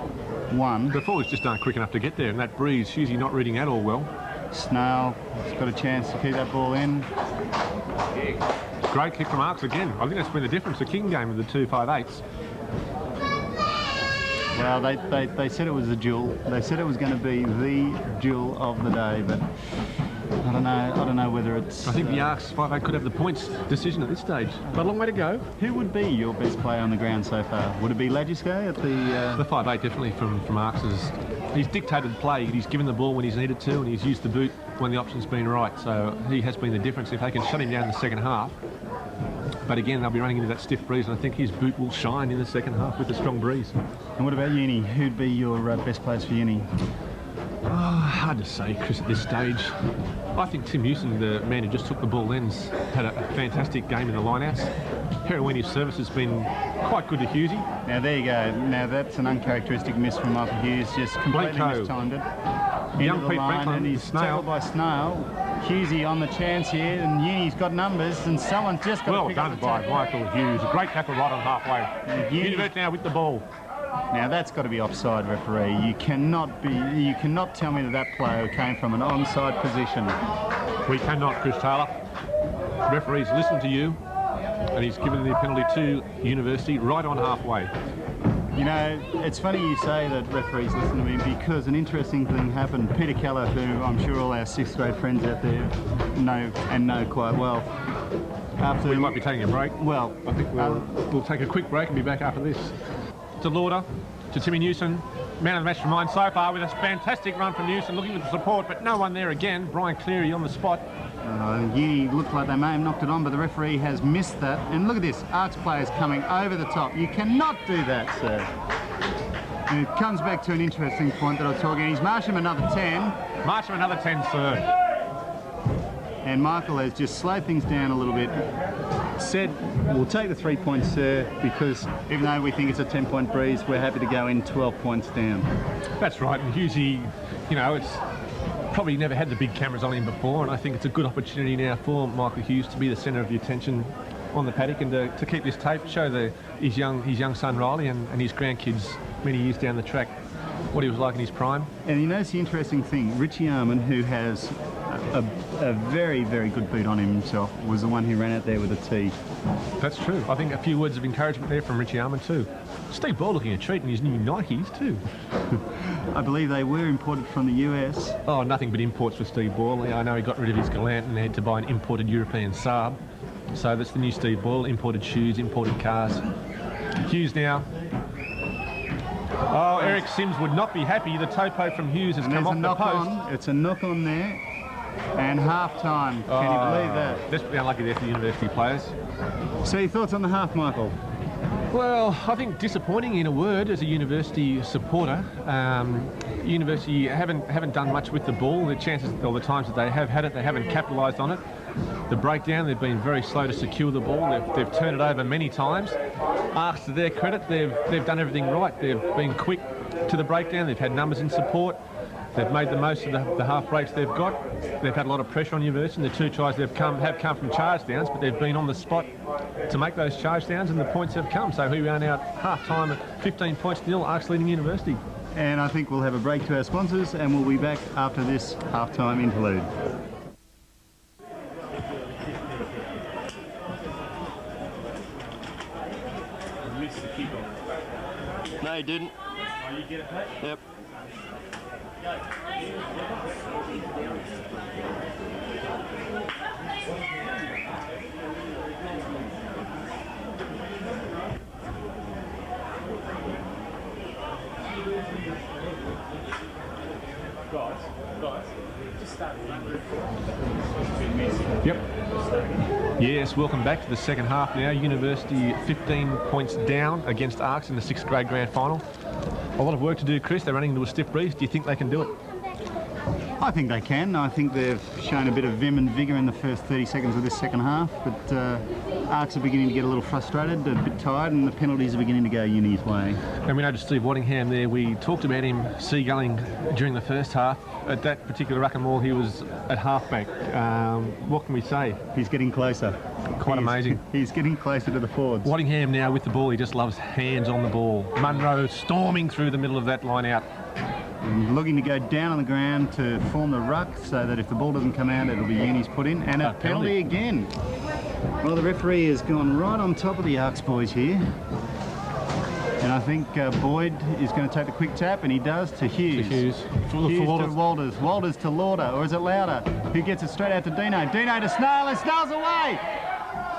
one. The forwards just aren't quick enough to get there, and that breeze, Husey not reading that all well. Snail has got a chance to keep that ball in. Great kick from ARKS again. I think that's been the difference, the King game with the 2.58s. Well, they said it was a duel. They said it was going to be the duel of the day, but I don't know whether it's... I think the ARKS 5.8 could have the points decision at this stage, but a long way to go. Who would be your best player on the ground so far? Would it be Lagisko at the... The 5.8 definitely from ARKS. He's dictated play. He's given the ball when he's needed to, and he's used the boot when the option's been right. So he has been the difference if they can shut him down in the second half. But again, they'll be running into that stiff breeze, and I think his boot will shine in the second half with a strong breeze. And what about Uni? Who'd be your best players for Uni? Oh, hard to say, Chris, at this stage. I think Tim Newson, the man who just took the ball ends, had a fantastic game in the lineouts. Heroini's service has been quite good to Husey. Now there you go. Now that's an uncharacteristic miss from Michael Hughes. Just completely mistimed it. Young Pete Franklin, and he's tackled by Snail. Husey on the chance here, and Uni's got numbers, and someone's just got to pick up the well done by Michael Hughes. A great tackle right on halfway. University now with the ball. Now that's got to be offside, referee. You cannot tell me that player came from an onside position. We cannot, Chris Taylor. Referees listen to you, and he's given the penalty to University right on halfway. You know, it's funny you say that referees listen to me, because an interesting thing happened. Peter Keller, who I'm sure all our 6th grade friends out there know quite well. After we might be taking a break. Well, I think we'll take a quick break and be back after this. To Lauder, to Timmy Newson, man of the match from mine so far, with a fantastic run from Newson, looking for the support, but no one there again. Brian Cleary on the spot. Uni looked like they may have knocked it on, but the referee has missed that. And look at this, ARKS players coming over the top. You cannot do that, sir. And it comes back to an interesting point that I was talking. He's marched him another 10. March him another 10, sir. And Michael has just slowed things down a little bit. Said, we'll take the 3 points, sir, because even though we think it's a 10-point breeze, we're happy to go in 12 points down. That's right, and Husey, you know, it's probably never had the big cameras on him before, and I think it's a good opportunity now for Michael Hughes to be the centre of the attention on the paddock, and to keep this tape, show his young son Riley and his grandkids many years down the track what he was like in his prime. And you notice the interesting thing, Richie Arman, who has a very, very good boot on him himself, was the one who ran out there with a tee. That's true. I think a few words of encouragement there from Richie Arman too. Steve Ball looking a treat in his new Nikes too. I believe they were imported from the US. Oh, nothing but imports for Steve Ball. I know he got rid of his Galant and had to buy an imported European Saab. So that's the new Steve Ball, imported shoes, imported cars. Hughes now. Oh, Eric Sims would not be happy. The topo from Hughes has come off the post. It's a knock on there. And half-time. Can you believe that? Desperately unlucky there for the University players. So your thoughts on the half, Michael? Well, I think disappointing in a word as a University supporter. University haven't done much with the ball. The chances, or the times that they have had it, they haven't capitalised on it. The breakdown, they've been very slow to secure the ball. They've turned it over many times. ARKS, to their credit, they've done everything right. They've been quick to the breakdown. They've had numbers in support. They've made the most of the half breaks they've got. They've had a lot of pressure on University. The 2 tries have come from charge downs, but they've been on the spot to make those charge downs, and the points have come. So here we are now at half time at 15 points nil, ARKS leading University. And I think we'll have a break to our sponsors, and we'll be back after this half-time interlude. No, he didn't. Oh, you get it, mate? Yep. Yep. Yes, welcome back to the second half now. University 15 points down against ARKS in the 6th grade grand final. A lot of work to do, Chris. They're running into a stiff breeze. Do you think they can do it? I think they can. I think they've shown a bit of vim and vigour in the first 30 seconds of this second half, but ARKS are beginning to get a little frustrated, a bit tired, and the penalties are beginning to go Uni's way. And we noticed Steve Waddingham there. We talked about him seagulling during the first half. At that particular ruck and maul, he was at halfback. What can we say? He's getting closer. Quite amazing. He's getting closer to the forwards. Waddingham now with the ball. He just loves hands on the ball. Munro storming through the middle of that line out. And looking to go down on the ground to form the ruck so that if the ball doesn't come out, it'll be Uni's put in. And a penalty again. Well, the referee has gone right on top of the ARKS boys here. And I think Boyd is going to take the quick tap, and he does to Hughes. Hughes to Walters. Walters to Lauder, or is it Lauder? Who gets it straight out to Dino. Dino to Snail, and Snail's away!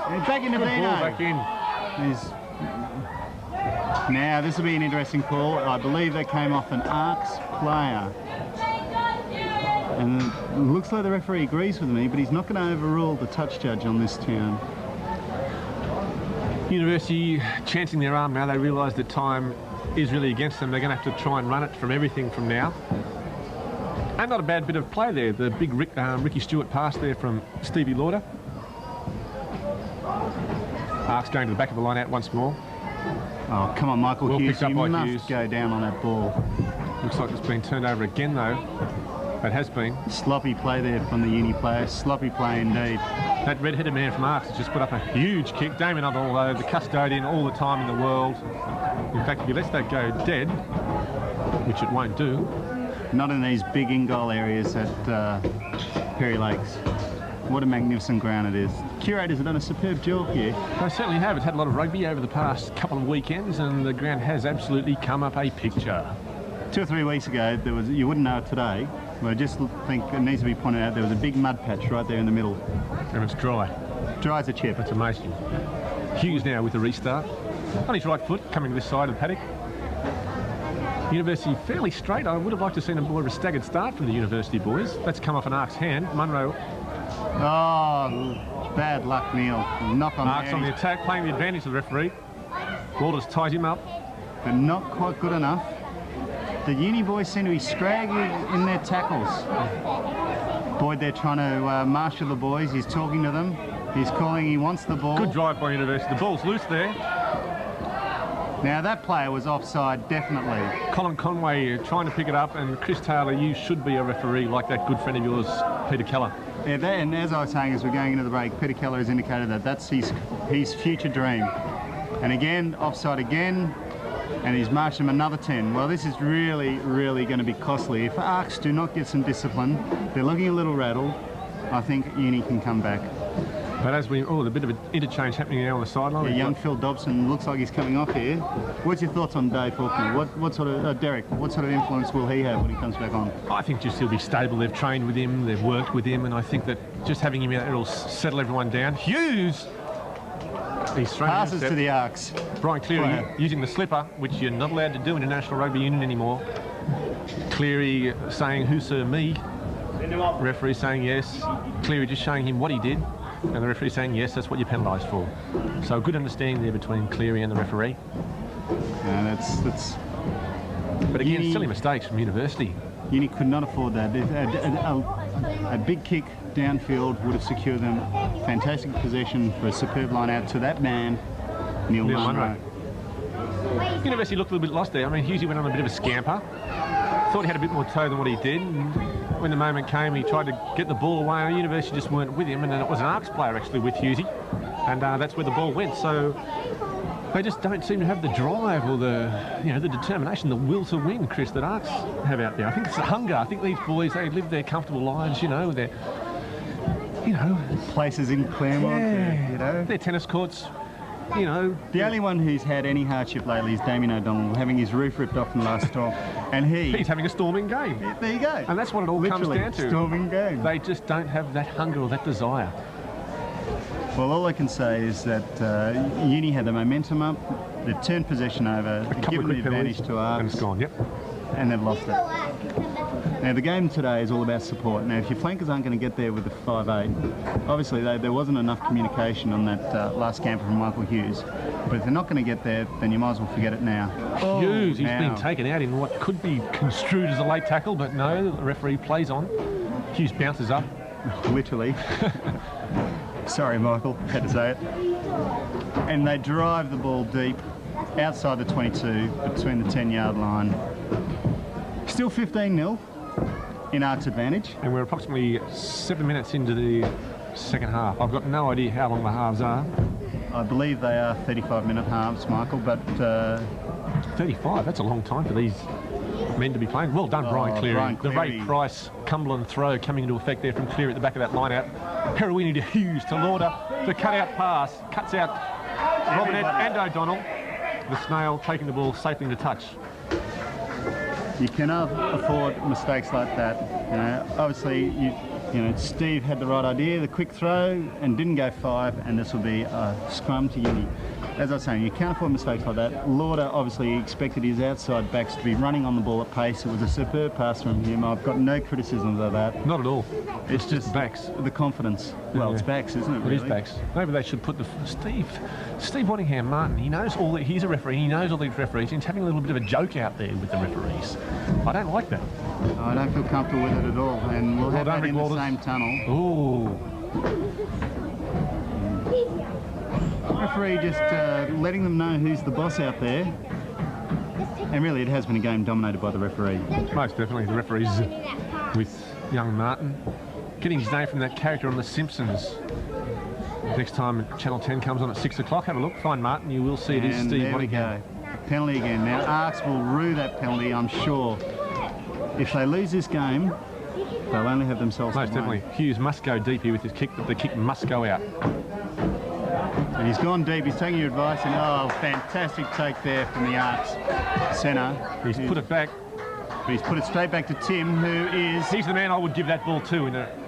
And back into Dino. Ball back in. Now, this will be an interesting call. I believe that came off an ARKS player. And it looks like the referee agrees with me, but he's not going to overrule the touch judge on this town. University chancing their arm now. They realise that time is really against them. They're going to have to try and run it from everything from now. And not a bad bit of play there. The big Ricky Stewart pass there from Stevie Lauder. ARKS going to the back of the line out once more. Oh, come on, Michael Well Hughes, picked up you by must Hughes. go down on that ball. Looks like it's been turned over again, though. It has been. Sloppy play there from the Uni player. Sloppy play indeed. That red-headed man from ARKS has just put up a huge kick. Damien Udall, though, the custodian all the time in the world. In fact, if he lets that go dead, which it won't do. Not in these big in-goal areas at Perry Lakes. What a magnificent ground it is. Curators have done a superb job here. They certainly have. It's had a lot of rugby over the past couple of weekends, and the ground has absolutely come up a picture. 2 or 3 weeks ago, there was, you wouldn't know it today, but I just think it needs to be pointed out, there was a big mud patch right there in the middle. And it's dry. Dry as a chip. It's amazing. Hughes now with a restart. On his right foot, coming to this side of the paddock. University fairly straight. I would have liked to have seen a more of a staggered start from the University boys. That's come off an ARKS hand. Munro. Oh, bad luck, Neil. Knock on ARKS on the attack, playing the advantage of the referee. Walters ties him up. But not quite good enough. The Uni boys seem to be scraggly in their tackles. Boyd, they're trying to marshal the boys. He's talking to them. He's calling, he wants the ball. Good drive by University. The ball's loose there. Now that player was offside, definitely. Colin Conway trying to pick it up, and Chris Taylor, you should be a referee like that good friend of yours, Peter Keller. Yeah, and as I was saying, as we're going into the break, Peter Keller has indicated that that's his future dream. And again, offside again, and he's marched him another 10. Well, this is really, really going to be costly. If ARKS do not get some discipline, they're looking a little rattled. I think Uni can come back. But as we, a bit of an interchange happening now on the sideline. Yeah, young Phil Dobson looks like he's coming off here. What's your thoughts on Dave Faulkner? What sort of, Derek, what sort of influence will he have when he comes back on? I think just he'll be stable. They've trained with him, they've worked with him, and I think that just having him out there will settle everyone down. Hughes! He's thrown passes to the ARKS. Brian Cleary using the slipper, which you're not allowed to do in a National Rugby Union anymore. Cleary saying, "Who, sir, me?" Referee saying yes. Cleary just showing him what he did. And the referee saying, yes, that's what you're penalised for. So a good understanding there between Cleary and the referee. Yeah, that's... But again, Uni, silly mistakes from University. Uni could not afford that. A big kick downfield would have secured them fantastic possession for a superb line out to that man, Neil Munro. University looked a little bit lost there. I mean, Hughesy went on a bit of a scamper. Thought he had a bit more toe than what he did. When the moment came, he tried to get the ball away. University just weren't with him, and then it was an ARKS player actually with Hughesy, and that's where the ball went. So they just don't seem to have the drive or the determination, the will to win, Chris, that ARKS have out there. I think it's the hunger. I think these boys, they live their comfortable lives, they're, places in Claremont, their tennis courts. The only one who's had any hardship lately is Damien O'Donnell, having his roof ripped off in the last storm, and he's having a storming game. There you go. And that's what it all comes down to. Storming game. They just don't have that hunger or that desire. Well, all I can say is that Uni had the momentum up, they've turned possession over, they've given the advantage to ARKS, and it's gone. Yep. And they've lost it. Now the game today is all about support. Now if your flankers aren't going to get there with the 5'8", obviously there wasn't enough communication on that last scamper from Michael Hughes. But if they're not going to get there, then you might as well forget it now. Hughes, he's now. been taken out in what could be construed as a late tackle, but no, the referee plays on. Hughes bounces up. Literally. Sorry, Michael, had to say it. And they drive the ball deep outside the 22, between the 10-yard line. Still 15-0 in ARKS advantage. And we're approximately 7 minutes into the second half. I've got no idea how long the halves are. I believe they are 35-minute halves, Michael, but... 35, that's a long time for these men to be playing. Well done, Brian Cleary. Brian The Cleary. Ray Price Cumberland throw coming into effect there from Cleary at the back of that line out. Peruini to Hughes to Lauder. The cut-out pass. Cuts out Robinette and O'Donnell. The Snail taking the ball safely into touch. You cannot afford mistakes like that. You know, obviously, you know, Steve had the right idea, the quick throw, and didn't go 5, and this will be a scrum to uni. As I was saying, you can't afford mistakes like that. Lauder obviously expected his outside backs to be running on the ball at pace. It was a superb pass from him. I've got no criticisms of that. Not at all. It's just backs. The confidence. Well, Yeah. it's backs, isn't it, It really? is backs. Maybe they should put the... Steve Waddingham Martin, he knows all that. He's a referee. He knows all these referees. He's having a little bit of a joke out there with the referees. I don't like that. I don't feel comfortable with it at all. And we'll have done, that in Rick the Walters. same tunnel. Ooh. Referee just letting them know who's the boss out there. And really, it has been a game dominated by the referee. Most definitely. The referee's with young Martin. Getting his name from that character on The Simpsons. Next time Channel 10 comes on at 6 o'clock, have a look. Find Martin. You will see it is And Steve there we Waddingham. go. Penalty again. Now, ARKS will rue that penalty, I'm sure. If they lose this game, they'll only have themselves Most to blame. definitely. Hughes must go deep here with his kick, but the kick must go out. And he's gone deep. He's taking your advice. And, oh, fantastic take there from the ARKS centre. He's put it back. But he's put it straight back to Tim, who is... He's the man I would give that ball to.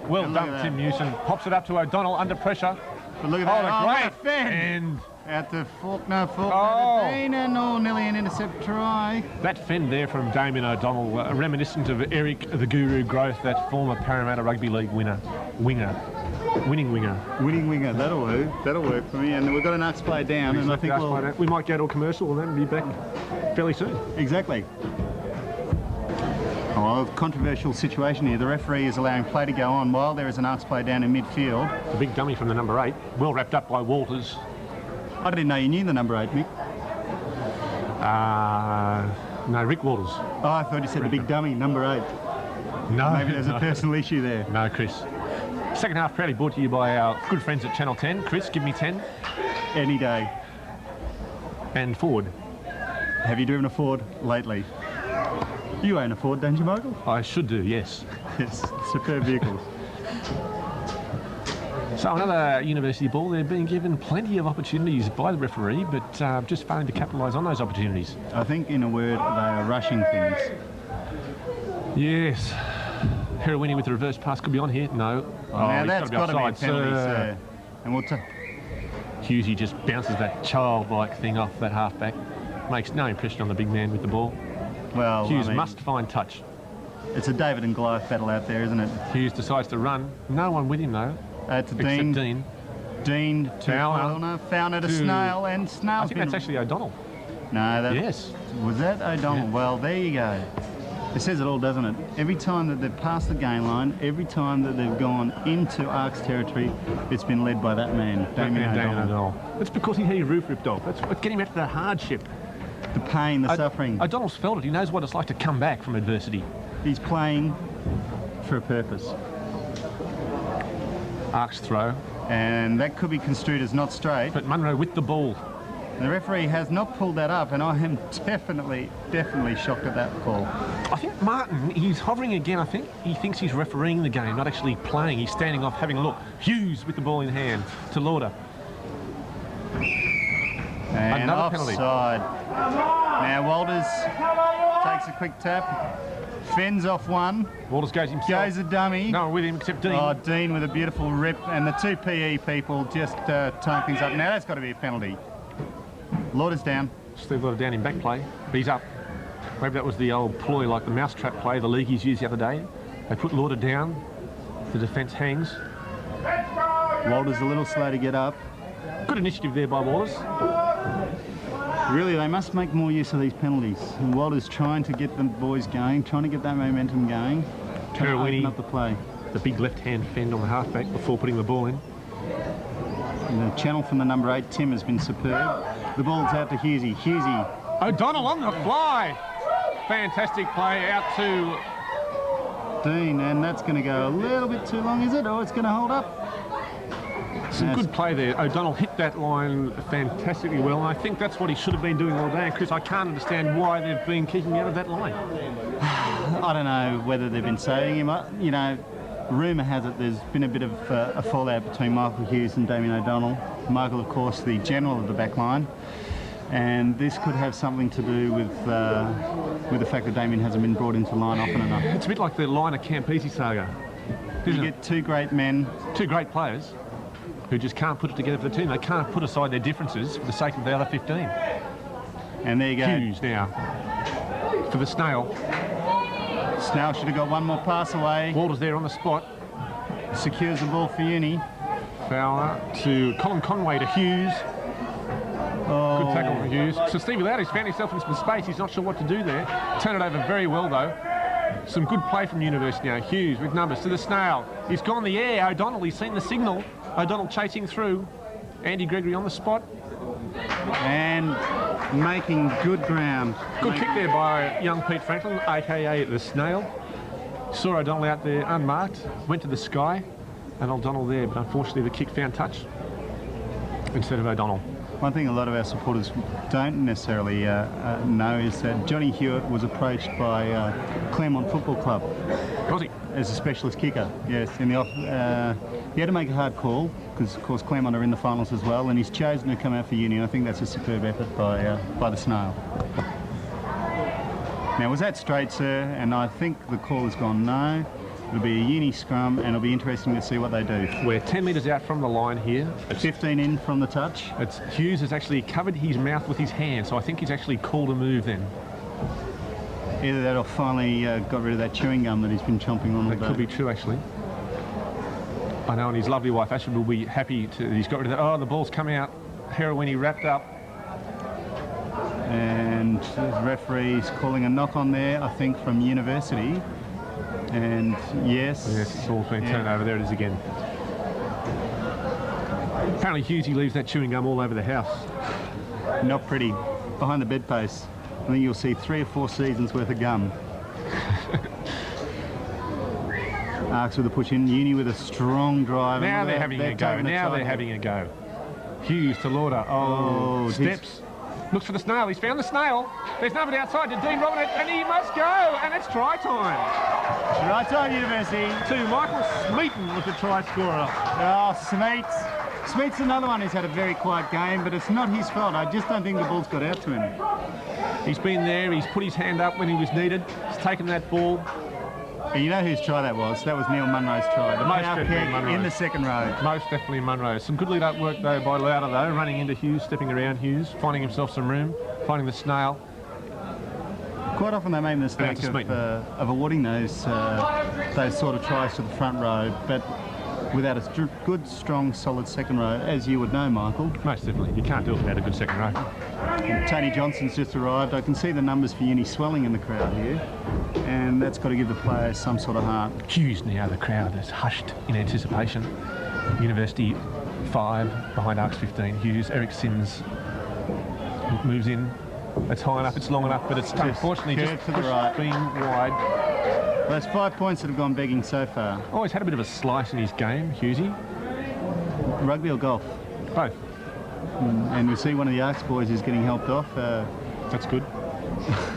Well And look done, at Tim that. Newson. Pops it up to O'Donnell under pressure. But look at Oh, that. the what great. a fend. And Out to Faulkner, Oh. to Dean, and nearly an intercept try. that fend there from Damien O'Donnell, reminiscent of Eric the Guru Growth, that former Parramatta Rugby League winning winger. Winning winger, that'll work for me. And we've got an ARKS player down, and I think We might go to a commercial and then be back fairly soon. Exactly. Oh, well, a controversial situation here. The referee is allowing play to go on while there is an ARKS player down in midfield. The big dummy from the number 8, well wrapped up by Walters. I didn't know you knew the number 8, Mick. No, Rick Walters. Oh, I thought you said the big dummy, number 8. No, Maybe there's a personal issue there. No, Chris. Second half proudly brought to you by our good friends at Channel 10. Chris, give me 10. Any day. And forward. Have you driven a Ford lately? You own a Ford, don't you, Michael? I should do, yes. Yes, superb vehicles. So another university ball. They're being given plenty of opportunities by the referee, but just failing to capitalise on those opportunities. I think, in a word, they are rushing things. Yes. Peruini with the reverse pass could be on here. No. Now he's that's got to be a penalty, sir. And we'll Hughesy just bounces that childlike thing off that halfback. Makes no impression on the big man with the ball. well, Hughes I mean, must find touch. It's a David and Goliath battle out there, isn't it? Hughes decides to run. No one with him though, It's except Dean. Dean. Dean to Fowler. Fowler to to- Snail, and Snail's I think that's actually O'Donnell. No, that Yes. was that O'Donnell. Yeah. Well, there you go. It says it all, doesn't it? Every time that they've passed the game line, every time that they've gone into ARKS territory, it's been led by that man, Damien O'Donnell. That's because he had his roof ripped off. That's what's getting him out to the hardship. The pain, the suffering. O'Donnell's felt it. He knows what it's like to come back from adversity. He's playing for a purpose. ARKS throw, And that could be construed as not straight. but Munro with the ball. The referee has not pulled that up, and I am definitely shocked at that call. I think Martin, he's hovering again. I think he thinks he's refereeing the game, not actually playing. He's standing off, having a look. Hughes with the ball in hand to Lauder. And Another penalty. offside. Now Walters takes a quick tap, fends off one, Walters goes himself. goes a dummy. No one with him except Dean. Oh, Dean with a beautiful rip, and the two PE people just tying things up. Now that's got to be a penalty. Lauder's down. Steve Lauder down in back play. But he's up. Maybe that was the old ploy like the mousetrap play the leagueies used the other day. They put Lauder down, the defence hangs. Walter's a little slow to get up. Good initiative there by Walters. Really, they must make more use of these penalties. And Walter's trying to get the boys going, trying to get that momentum going, trying to open up the play. The big left-hand fend on the halfback before putting the ball in. And the channel from the number 8, Tim, has been superb. The ball's out to Hughesy. Hughesy. O'Donnell on the fly. Fantastic play out to Dean, and that's going to go a little bit too long, is it? Or it's going to hold up? some good play there. O'Donnell hit that line fantastically well, and I think that's what he should have been doing all day. And Chris, I can't understand why they've been kicking out of that line. I don't know whether they've been saving him. You know, rumour has it there's been a bit of a fallout between Michael Hughes and Damien O'Donnell. Michael, of course, the general of the back line. And this could have something to do with the fact that Damien hasn't been brought into line often enough. It's a bit like the line of Campese saga. You get two great men. Two great players who just can't put it together for the team. They can't put aside their differences for the sake of the other 15. And there you go. Hughes now for the Snail. Snail should have got one more pass away. Walter's there on the spot. Secures the ball for Uni. Fowler to Colin Conway to Hughes. Oh. Good tackle from Hughes. So Stevie Lowry's found himself in some space. He's not sure what to do there. Turned it over very well though. Some good play from University now. Hughes with numbers to the Snail. He's gone the air. O'Donnell, he's seen the signal. O'Donnell chasing through. Andy Gregory on the spot. And making good ground. Good kick there by young Pete Franklin, aka the Snail. Saw O'Donnell out there unmarked. Went to the sky. And O'Donnell there, but unfortunately the kick found touch instead of O'Donnell. One thing a lot of our supporters don't necessarily know is that Johnny Hewitt was approached by Claremont Football Club. Was he? As a specialist kicker, yes. In the he had to make a hard call because, of course, Claremont are in the finals as well, and he's chosen to come out for Uni. I think that's a superb effort by the Snail. Now, was that straight, sir? And I think the call has gone no. It'll be a Uni scrum, and it'll be interesting to see what they do. We're 10 metres out from the line here. It's 15 in from the touch. Hughes has actually covered his mouth with his hand, so I think he's actually called a move then. Either that or finally got rid of that chewing gum that he's been chomping on all day. That could be true, actually. I know, and his lovely wife, Ashford, will be happy to... He's got rid of that. Oh, the ball's come out. Heroini wrapped up. And the referee's calling a knock on there, I think, from University. And yes. Yes, it's all been turned over. There it is again. Apparently Hughesy leaves that chewing gum all over the house. Not pretty. Behind the bedpost. I think you'll see 3 or 4 seasons worth of gum. ARKS with a push in. Uni with a strong drive. Now they're having a go. Now they're having a go. Hughes to Lauder. Oh, steps. Looks for the Snail. He's found the Snail. There's nobody outside to Dean Robinette, and he must go. And it's try time. Try time, University. To Michael Smeaton was the try scorer. Oh, Smeaton. Smeaton's another one who's had a very quiet game, but it's not his fault. I just don't think the ball's got out to him. He's been there. He's put his hand up when he was needed. He's taken that ball. And you know whose try that was? That was Neil Munro's try. The power kick in the second row. Most definitely Munro. Some good lead-up work, though, by Lauder, though. Running into Hughes, stepping around Hughes, finding himself some room, finding the Snail. Quite often they make the mistake of awarding those sort of tries to the front row, but without a good, strong, solid second row, as you would know, Michael. Most definitely. You can't do it without a good second row. And Tony Johnson's just arrived. I can see the numbers for Uni swelling in the crowd here, and that's got to give the players some sort of heart. Hughes now, the crowd is hushed in anticipation. University 5 behind ARKS 15. Hughes, Eric Sims moves in. It's high enough, it's long enough, but it's unfortunately just to the right. Being wide. Well, that's 5 points that have gone begging so far. Always had a bit of a slice in his game, Hughesy. Rugby or golf? Both. And we see one of the ARKS boys is getting helped off. That's good.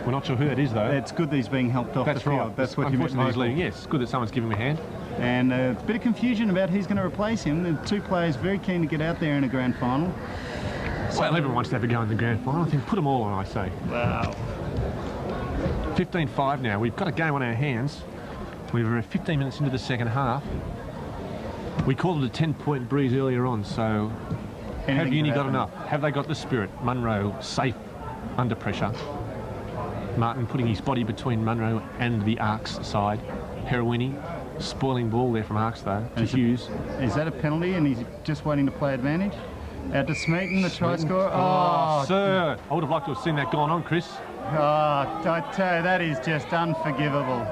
We're not sure who that is, though. It's good that he's being helped off the field. That's what you meant, Michael. Yes, it's good that someone's giving him a hand. And a bit of confusion about who's going to replace him. The 2 players very keen to get out there in a grand final. Well, everyone wants to have a go in the grand final. I think put them all on, I say. Wow. 15-5 now. We've got a game on our hands. We're 15 minutes into the second half. We called it a 10-point breeze earlier on, so have Uni got enough? Have they got the spirit? Munro safe under pressure. Martin putting his body between Munro and the ARKS side. Heroini, spoiling ball there from ARKS though, to Hughes. Is that a penalty and he's just waiting to play advantage? Out to Smeaton, the try scorer. Oh, sir, I would have liked to have seen that gone on, Chris. Oh, I tell you, that is just unforgivable.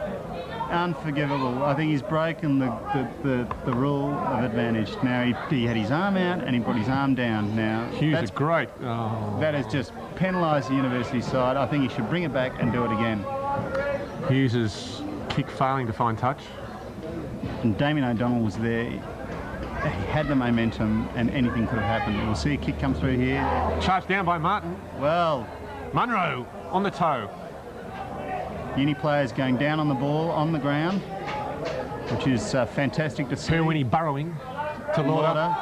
Unforgivable. I think he's broken the rule of advantage. Now he had his arm out and he brought his arm down. Now Hughes is great. Oh. That has just penalised the university side. I think he should bring it back and do it again. Hughes' kick failing to find touch. And Damien O'Donnell was there. He had the momentum and anything could have happened. We'll see a kick come through here. Charged down by Martin. Well, Munro on the toe. Uni players going down on the ball, on the ground, which is fantastic to see. Heroini burrowing to Lauder.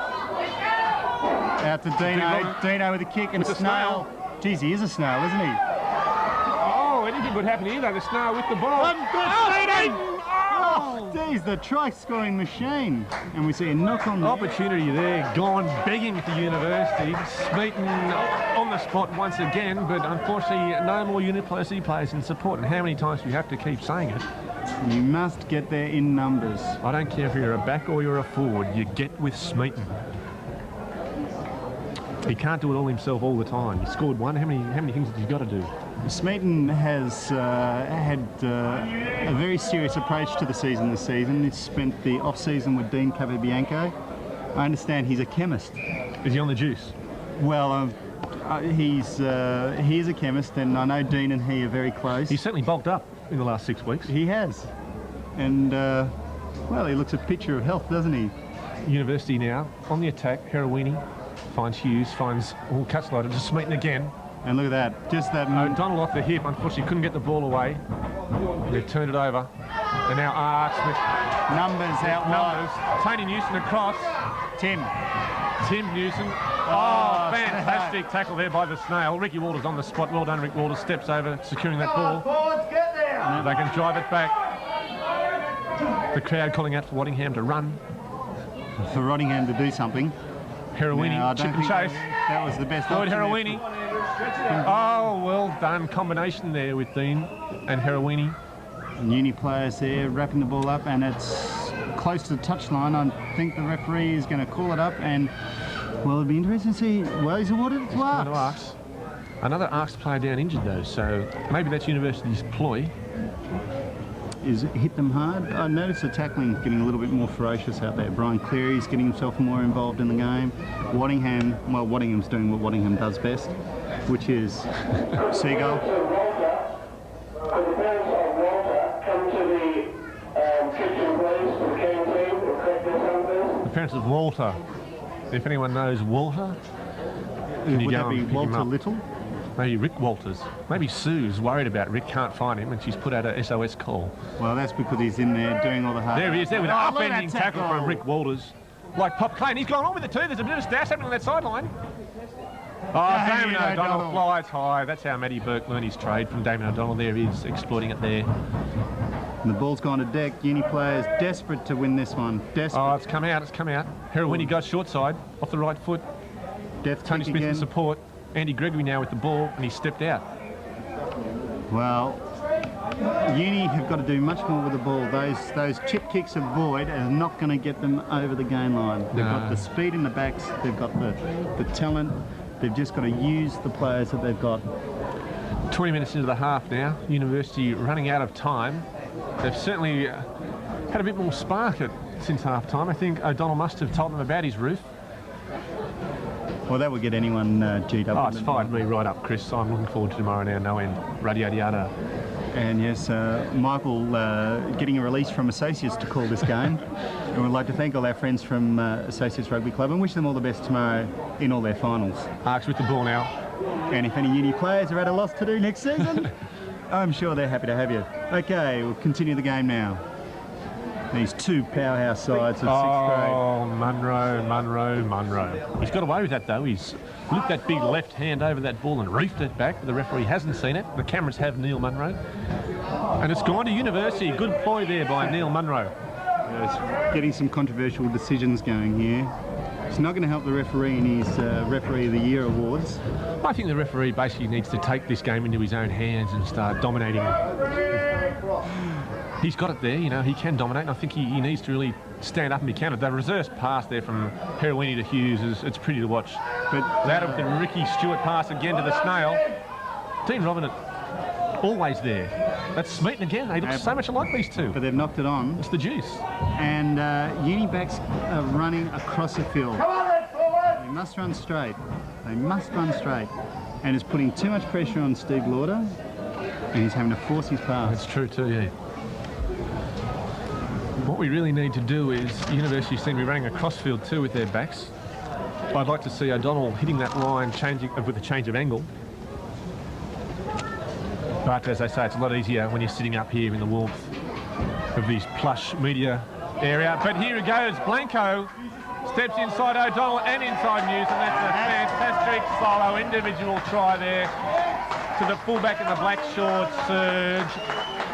Out to Dino. Dino with a kick and With a the snail. Geez, he is a snail, isn't he? Oh, anything could happen here though. The snail with the ball. Oh, geez, the try-scoring machine. And we see a knock on the Opportunity there, gone begging for university. Smeaton on the spot once again, but unfortunately no more university players in support. And how many times do you have to keep saying it? You must get there in numbers. I don't care if you're a back or you're a forward, you get with Smeaton. He can't do it all himself all the time. He scored one. How many things have you got to do? Smeaton has had a very serious approach to the season this season. He's spent the off-season with Dean Capobianco. I understand he's a chemist. Is he on the juice? Well, he is a chemist, and I know Dean and he are very close. He's certainly bulked up in the last 6 weeks. He has. And, well, he looks a picture of health, doesn't he? University now on the attack. Heroini finds Hughes, finds cuts loaded to Smeaton again. And look at that, just that... O'Donnell off the hip, unfortunately couldn't get the ball away. They've turned it over. And now ARKS with numbers out wide. numbers. Tony Newson across. Tim Newson. Oh, fantastic tackle there by the snail. Ricky Walters on the spot. Well done, Rick Walters. Steps over, securing that ball. They can drive it back. The crowd calling out for Waddingham to run. For Waddingham to do something. Heroini, chip and chase. That was the best Lloyd option. Heroini. Oh, well done. Combination there with Dean and Heroini. Uni players there wrapping the ball up, and it's close to the touchline. I think the referee is going to call it up, and well, it'll be interesting to see. Well, he's awarded to ARKS. Another ARKS player down injured though, so maybe that's university's ploy. Is hit them hard. I noticed the tackling getting a little bit more ferocious out there. Brian Cleary's getting himself more involved in the game. Waddingham's doing what Waddingham does best, which is seagull. The parents of Walter. If anyone knows Walter, Would that be Walter Little? Maybe Rick Walters. Maybe Sue's worried about Rick, can't find him, and she's put out a SOS call. Well, that's because he's in there doing all the hard. There he is, there with an upending tackle from Rick Walters. Like Pop Klein, he's gone on with it too. There's a bit of stash happening on that sideline. Oh, Damien O'Donnell flies high. That's how Matty Burke learned his trade from Damien O'Donnell. There he is, exploiting it there. And the ball's gone to deck. Uni players desperate to win this one. Desperate. Oh, it's come out, Heroini got short side, off the right foot. Tony Smith in support. Andy Gregory now with the ball, and he stepped out. Well, Uni have got to do much more with the ball. Those chip kicks of Void are not going to get them over the game line. They've got the speed in the backs, they've got the talent, they've just got to use the players that they've got. 20 minutes into the half now, University running out of time. They've certainly had a bit more spark since half time. I think O'Donnell must have told them about his roof. Well, that would get anyone G'd up. Oh, it's fired me right up, Chris. I'm looking forward to tomorrow now, no end. Radiata. And yes, Michael getting a release from Associates to call this game. And we'd like to thank all our friends from Associates Rugby Club and wish them all the best tomorrow in all their finals. ARKS with the ball now. And if any Uni players are at a loss to do next season, I'm sure they're happy to have you. Okay, we'll continue the game now. These two powerhouse sides of 6th grade. Oh, Munro. He's got away with that though. He's looked that big left hand over that ball and reefed it back. The referee hasn't seen it. The cameras have Neil Munro. And it's gone to University. Good ploy there by Neil Munro. It's getting some controversial decisions going here. It's not going to help the referee in his Referee of the Year awards. I think the referee basically needs to take this game into his own hands and start dominating. He's got it there, you know, he can dominate, and I think he needs to really stand up and be counted. The reverse pass there from Heroini to Hughes, it's pretty to watch. But that with the Ricky Stewart pass again to the snail. Dean Robinett always there. That's Smeaton again. They look so much alike, these two. But they've knocked it on. It's the juice. And Unibacks are running across the field. They must run straight. They must run straight. And it's putting too much pressure on Steve Lauder, and he's having to force his pass. That's true too, yeah. What we really need to do is, University seem to be running across field too with their backs. I'd like to see O'Donnell hitting that line with a change of angle. But as I say, it's a lot easier when you're sitting up here in the warmth of this plush media area. But here it goes, Blanco steps inside O'Donnell and inside News, and that's a fantastic solo individual try there to the fullback in the black shorts, Serge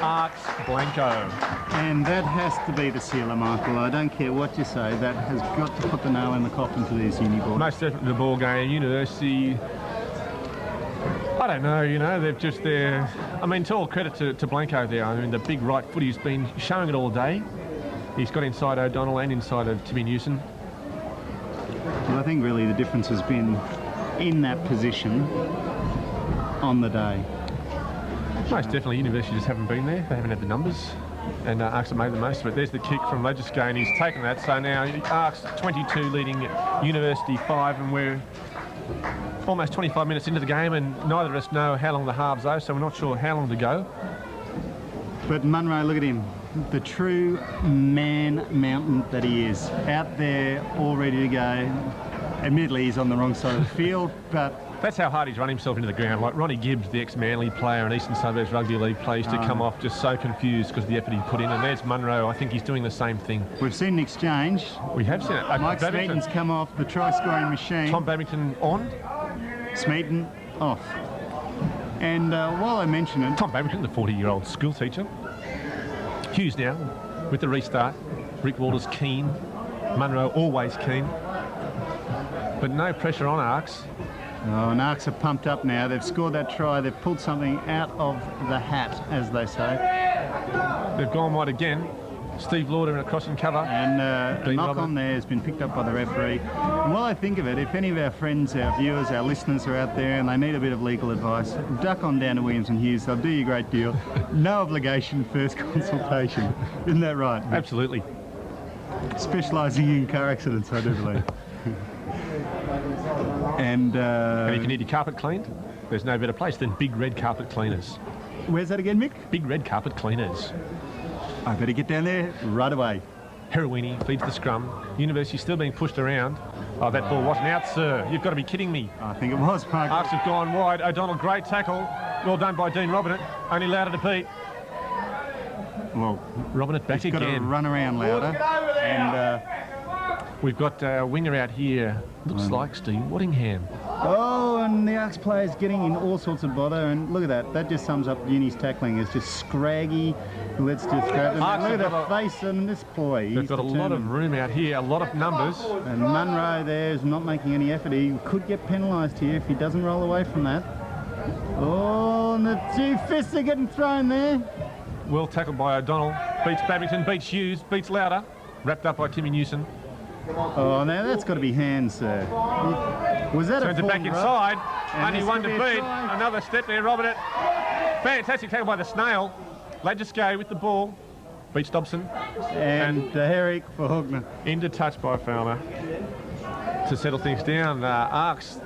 ARKS Blanco. And that has to be the sealer, Michael. I don't care what you say, that has got to put the nail in the coffin for these uni boys. Most definitely the ball game. University, I don't know, you know, they've just there. I mean, to all credit to Blanco there. I mean, the big right foot, he's been showing it all day. He's got inside O'Donnell and inside of Timmy Newson. Well, I think really the difference has been in that position on the day. Most definitely, University just haven't been there. They haven't had the numbers, and ARKS have made the most of it. There's the kick from Legisco, and he's taken that. So now ARKS 22 leading University 5, and we're almost 25 minutes into the game, and neither of us know how long the halves are, so we're not sure how long to go. But Munro, look at him. The true man mountain that he is. Out there, all ready to go. Admittedly, he's on the wrong side of the field, but that's how hard he's run himself into the ground. Like Ronnie Gibbs, the ex-Manly player and Eastern Suburbs Rugby League player, used to come off just so confused because of the effort he put in. And there's Munro. I think he's doing the same thing. We've seen an exchange. We have seen it. Mike Smeaton's come off the try-scoring machine. Tom Babington on. Smeaton off. And while I mention it, Tom Babington, the 40-year-old school teacher. Hughes now with the restart. Rick Walters keen. Munro always keen. But no pressure on ARKS. Oh, and ARKS are pumped up now. They've scored that try. They've pulled something out of the hat, as they say. They've gone wide again. Steve Lauder in a crossing cover. And a knock on there has been picked up by the referee. And while I think of it, if any of our friends, our viewers, our listeners are out there and they need a bit of legal advice, duck on down to Williams and Hughes. They'll do you a great deal. No obligation, first consultation. Isn't that right? Absolutely. Specialising in car accidents, I do believe. And if you need your carpet cleaned, there's no better place than Big Red Carpet Cleaners. Where's that again, Mick? Big Red Carpet Cleaners. I better get down there right away. Heroini feeds the scrum. University still being pushed around. Oh, that ball wasn't out, sir. You've got to be kidding me. I think it was, Mark. ARKS have gone wide. O'Donnell, great tackle. Well done by Dean Robinett. Only Lauder to beat. Well, Robinett back he's again. Got to run around Lauder. And we've got a winger out here. Looks like Steve Waddingham. Oh, and the ARKS players getting in all sorts of bother. And look at that. That just sums up Uni's tackling. It's just scraggy. Let's just grab them. Look at the face on this boy. They've got a lot of room out here, a lot of numbers. And Munro there is not making any effort. He could get penalised here if he doesn't roll away from that. Oh, and the two fists are getting thrown there. Well tackled by O'Donnell. Beats Babington, beats Hughes, beats Lauder. Wrapped up by Timmy Newson. Oh, now that's got to be hands, sir. Was that Turns a it back inside. Only one to beat. Try. Another step there, Robinett. Fantastic tackle by the snail. Legisco with the ball. Beats Dobson. And Herrick for Hogner. Into touch by Fowler to settle things down. ARKS,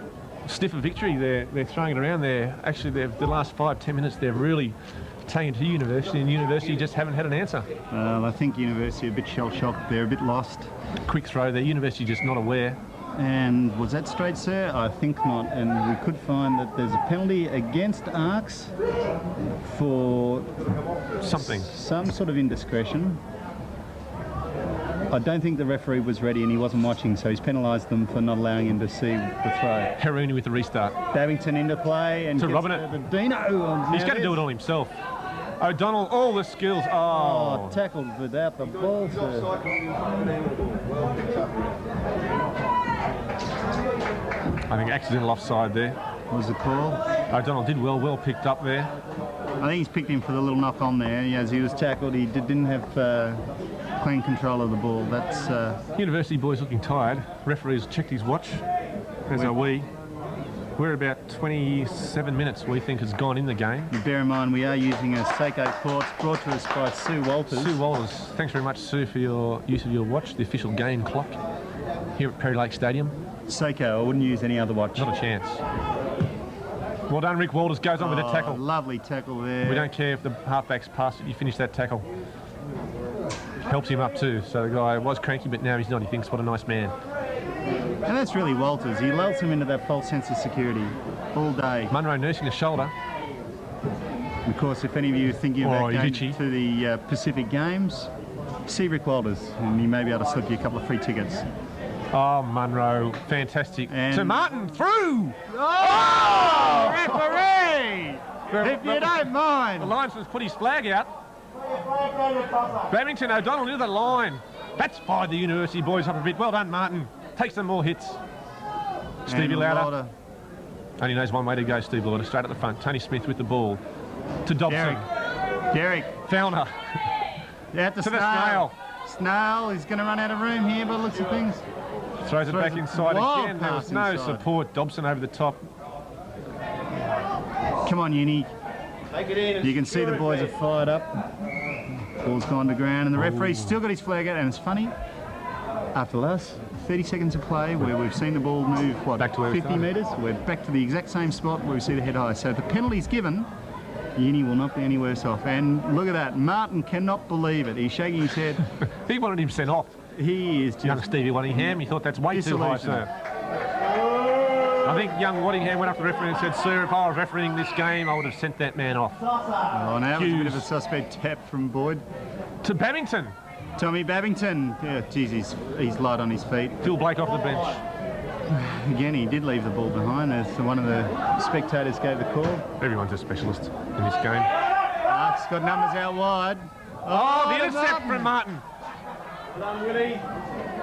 stiff a victory. They're throwing it around there. Actually, the last 5-10 minutes, they've really taken to University, and University just haven't had an answer. Well, I think University are a bit shell-shocked. They're a bit lost. Quick throw there. University just not aware. And was that straight, sir? I think not. And we could find that there's a penalty against ARKS for something, some sort of indiscretion. I don't think the referee was ready and he wasn't watching, so he's penalised them for not allowing him to see the throw. Heroini with the restart. Babington into play and to Robinett. The Dino. He's going to do it all himself. O'Donnell, all the skills. Oh, tackled without the ball, sir. I think accidental offside there. What was the call? O'Donnell did well picked up there. I think he's picked him for the little knock on there. As he was tackled, he didn't have clean control of the ball. That's University boys looking tired. Referee's checked his watch, as are we. We're about 27 minutes we think has gone in the game. Bear in mind we are using a Seiko Quartz brought to us by Sue Walters. Sue Walters, thanks very much Sue for your use of your watch, the official game clock here at Perry Lake Stadium. Seiko, I wouldn't use any other watch. Not a chance. Well done, Rick Walters goes on with a tackle. Lovely tackle there. We don't care if the halfback's passed it, you finish that tackle. Helps him up too, so the guy was cranky but now he's not, he thinks what a nice man. And that's really Walters. He lulls him into that false sense of security all day. Munro nursing the shoulder. Of course, if any of you are thinking about going itchy. to the Pacific Games, see Rick Walters and he may be able to slip you a couple of free tickets. Oh, Munro, fantastic. And to Martin, through! Oh! Referee! If you don't The mind. linesman's put his flag out. Babington, O'Donnell into the line. That's fired the University boys up a bit. Well done, Martin. Take some more hits. Stevie And Lauder. Only knows one way to go, Steve Lauder. Straight at the front. Tony Smith with the ball. To Dobson. Derek. Fellner. Out to To the Snail. Snail is going to run out of room here by the looks of things. Throws it Throws back a inside wild again. There was pass no inside. support. Dobson over the top. Come on, Uni. Take it in. You can see the boys are fired up. Ball's gone to ground and the referee's still got his flag out, and it's funny, after the last 30 seconds of play where we've seen the ball move, what, Back to where we 50 started. metres, we're back to the exact same spot where we see the head high. So if the penalty's given, Uni will not be any worse off. And look at that, Martin cannot believe it. He's shaking his head. He wanted him sent off. He is Young just... Stevie Waddingham, he thought that's way too high, Disillusioned. sir. I think young Waddingham went up to the referee and said, sir, if I was refereeing this game, I would have sent that man off. Oh, now it was a bit of a Hughes. suspect tap from Boyd. To Babington. Tommy Babington. Yeah, geez, he's light on his feet. Phil Blake off the bench. Again, he did leave the ball behind as one of the spectators gave the call. Everyone's a specialist in this game. ARKS got numbers out wide. Oh, the intercept from Martin.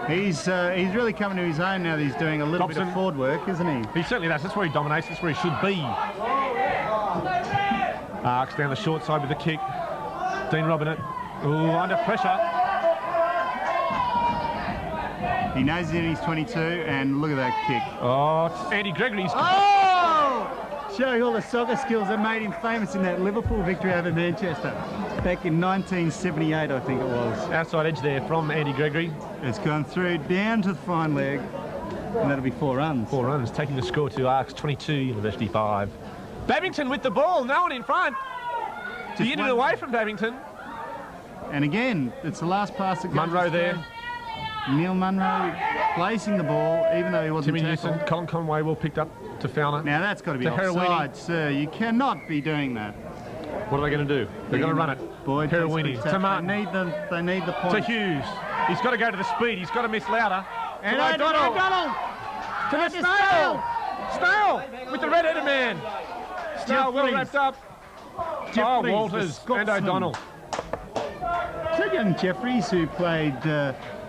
He's really coming to his own now that he's doing a little bit Dobson. of forward work, isn't he? He certainly does. That's where he dominates. That's where he should be. ARKS down the short side with the kick. Dean Robinett. Ooh, under pressure. He knows it in his 22, and look at that kick. Oh, it's Andy Gregory's. Oh! Showing all the soccer skills that made him famous in that Liverpool victory over Manchester back in 1978, I think it was. Outside edge there from Andy Gregory. It's gone through down to the fine leg, and that'll be 4 runs. 4 runs, taking the score to ARKS 22, University 5. Babington with the ball, no one in front. Just Unit one- away from Babington. And again, it's the last pass that goes Munro astray. there. Neil Munro placing the ball, even though he wasn't Timmy tackled. Newson, Colin Conway will picked up to Fellner. Now that's got to be To Heroini. offside, sir. You cannot be doing that. What are they going to do? They're going to run it. Boyd, Heroini to Martin. They need the To point. Hughes. He's got to go to the speed. He's got to miss Lauder. And To O'Donnell. To the Snail. Snail with the red-headed man. Snail well Jeffries. wrapped up. Jeffries, Oh, the Walters and Scotsman. O'Donnell. So young Jeffries, who played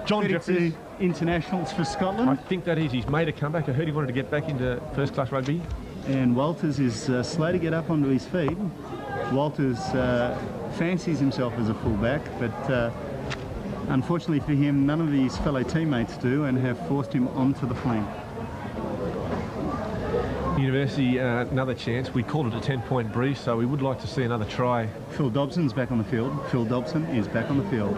John 32 Jeffries. internationals for Scotland. I think that is. He's made a comeback. I heard he wanted to get back into first-class rugby. And Walters is slow to get up onto his feet. Walters fancies himself as a fullback, but unfortunately for him, none of his fellow teammates do and have forced him onto the flank. University, another chance. We called it a 10-point breeze, so we would like to see another try. Phil Dobson's back on the field. Phil Dobson is back on the field.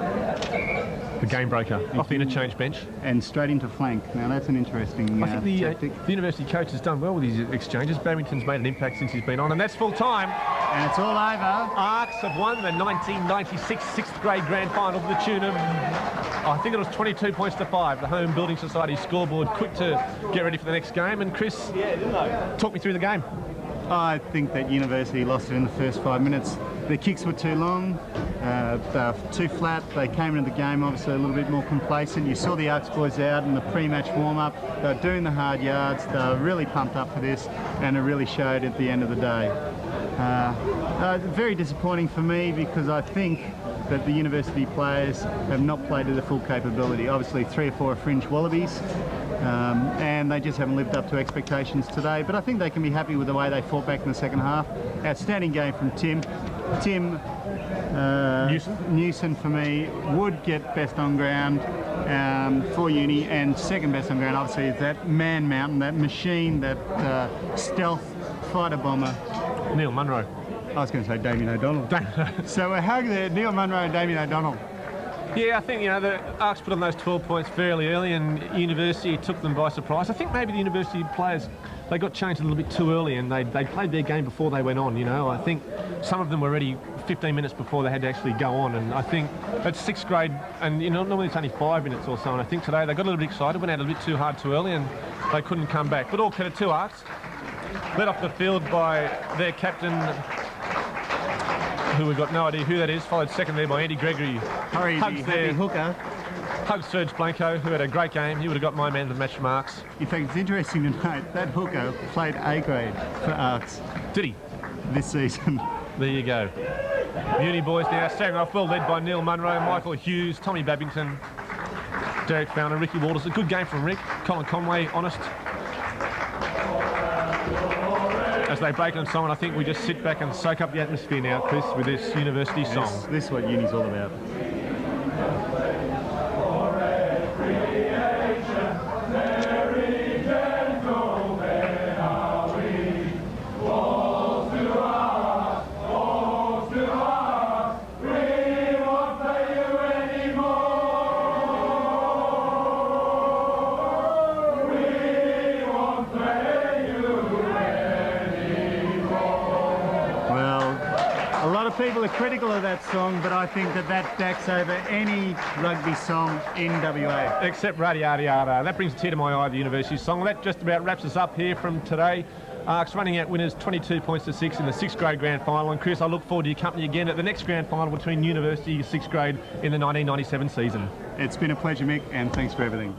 The game breaker off the interchange bench. And straight into flank. Now that's an interesting I think tactic. the University coach has done well with his exchanges. Babington's made an impact since he's been on, and that's full time. And it's all over. ARKS have won the 1996 6th grade grand final to the tune of, I think it was 22 points to 5. The Home Building Society scoreboard, quick to get ready for the next game. And Chris, talk me through the game. I think that University lost it in the first 5 minutes. Their kicks were too long, they were too flat. They came into the game obviously a little bit more complacent. You saw the ARKS boys out in the pre-match warm-up. They were doing the hard yards. They were really pumped up for this, and it really showed at the end of the day. Very disappointing for me because I think that the University players have not played to their full capability. Obviously 3 or 4 are fringe wallabies, and and they just haven't lived up to expectations today. But I think they can be happy with the way they fought back in the second half. Outstanding game from Tim. Tim Newson for me would get best on ground for Uni, and second best on ground obviously is that man mountain, that machine, that stealth fighter bomber. Neil Munro. I was going to say Damien O'Donnell. So we're hugging there, Neil Munro and Damien O'Donnell. Yeah, I think, you know, the ARKS put on those 12 points fairly early and University took them by surprise. I think maybe the University players, they got changed a little bit too early and they played their game before they went on, you know. I think some of them were ready 15 minutes before they had to actually go on, and I think at 6th grade, and you know, normally it's only 5 minutes or so, and I think today they got a little bit excited, went out a little bit too hard too early and they couldn't come back. But all credit to ARKS, led off the field by their captain, who we've got no idea who that is, followed second there by Andy Gregory. Hurry, the heavy hooker. Hugs Serge Blanco, who had a great game. He would have got my man of the match marks. In fact, it's interesting to note that hooker played A grade for ARKS. Did he? This season. There you go. Uni boys now staring off, well led by Neil Munro, Michael Hughes, Tommy Babington, Derek Fowler, Ricky Waters. A good game from Rick. Colin Conway, honest. As they break on song, I think we just sit back and soak up the atmosphere now, Chris, with this University song. This is what Uni's all about. A lot of people are critical of that song, but I think that backs over any rugby song in WA. Except Radiata. That brings a tear to my eye, the University song. That just about wraps us up here from today. ARKS running out winners 22 points to 6 in the 6th grade grand final. And Chris, I look forward to your company again at the next grand final between University and 6th grade in the 1997 season. It's been a pleasure, Mick, and thanks for everything.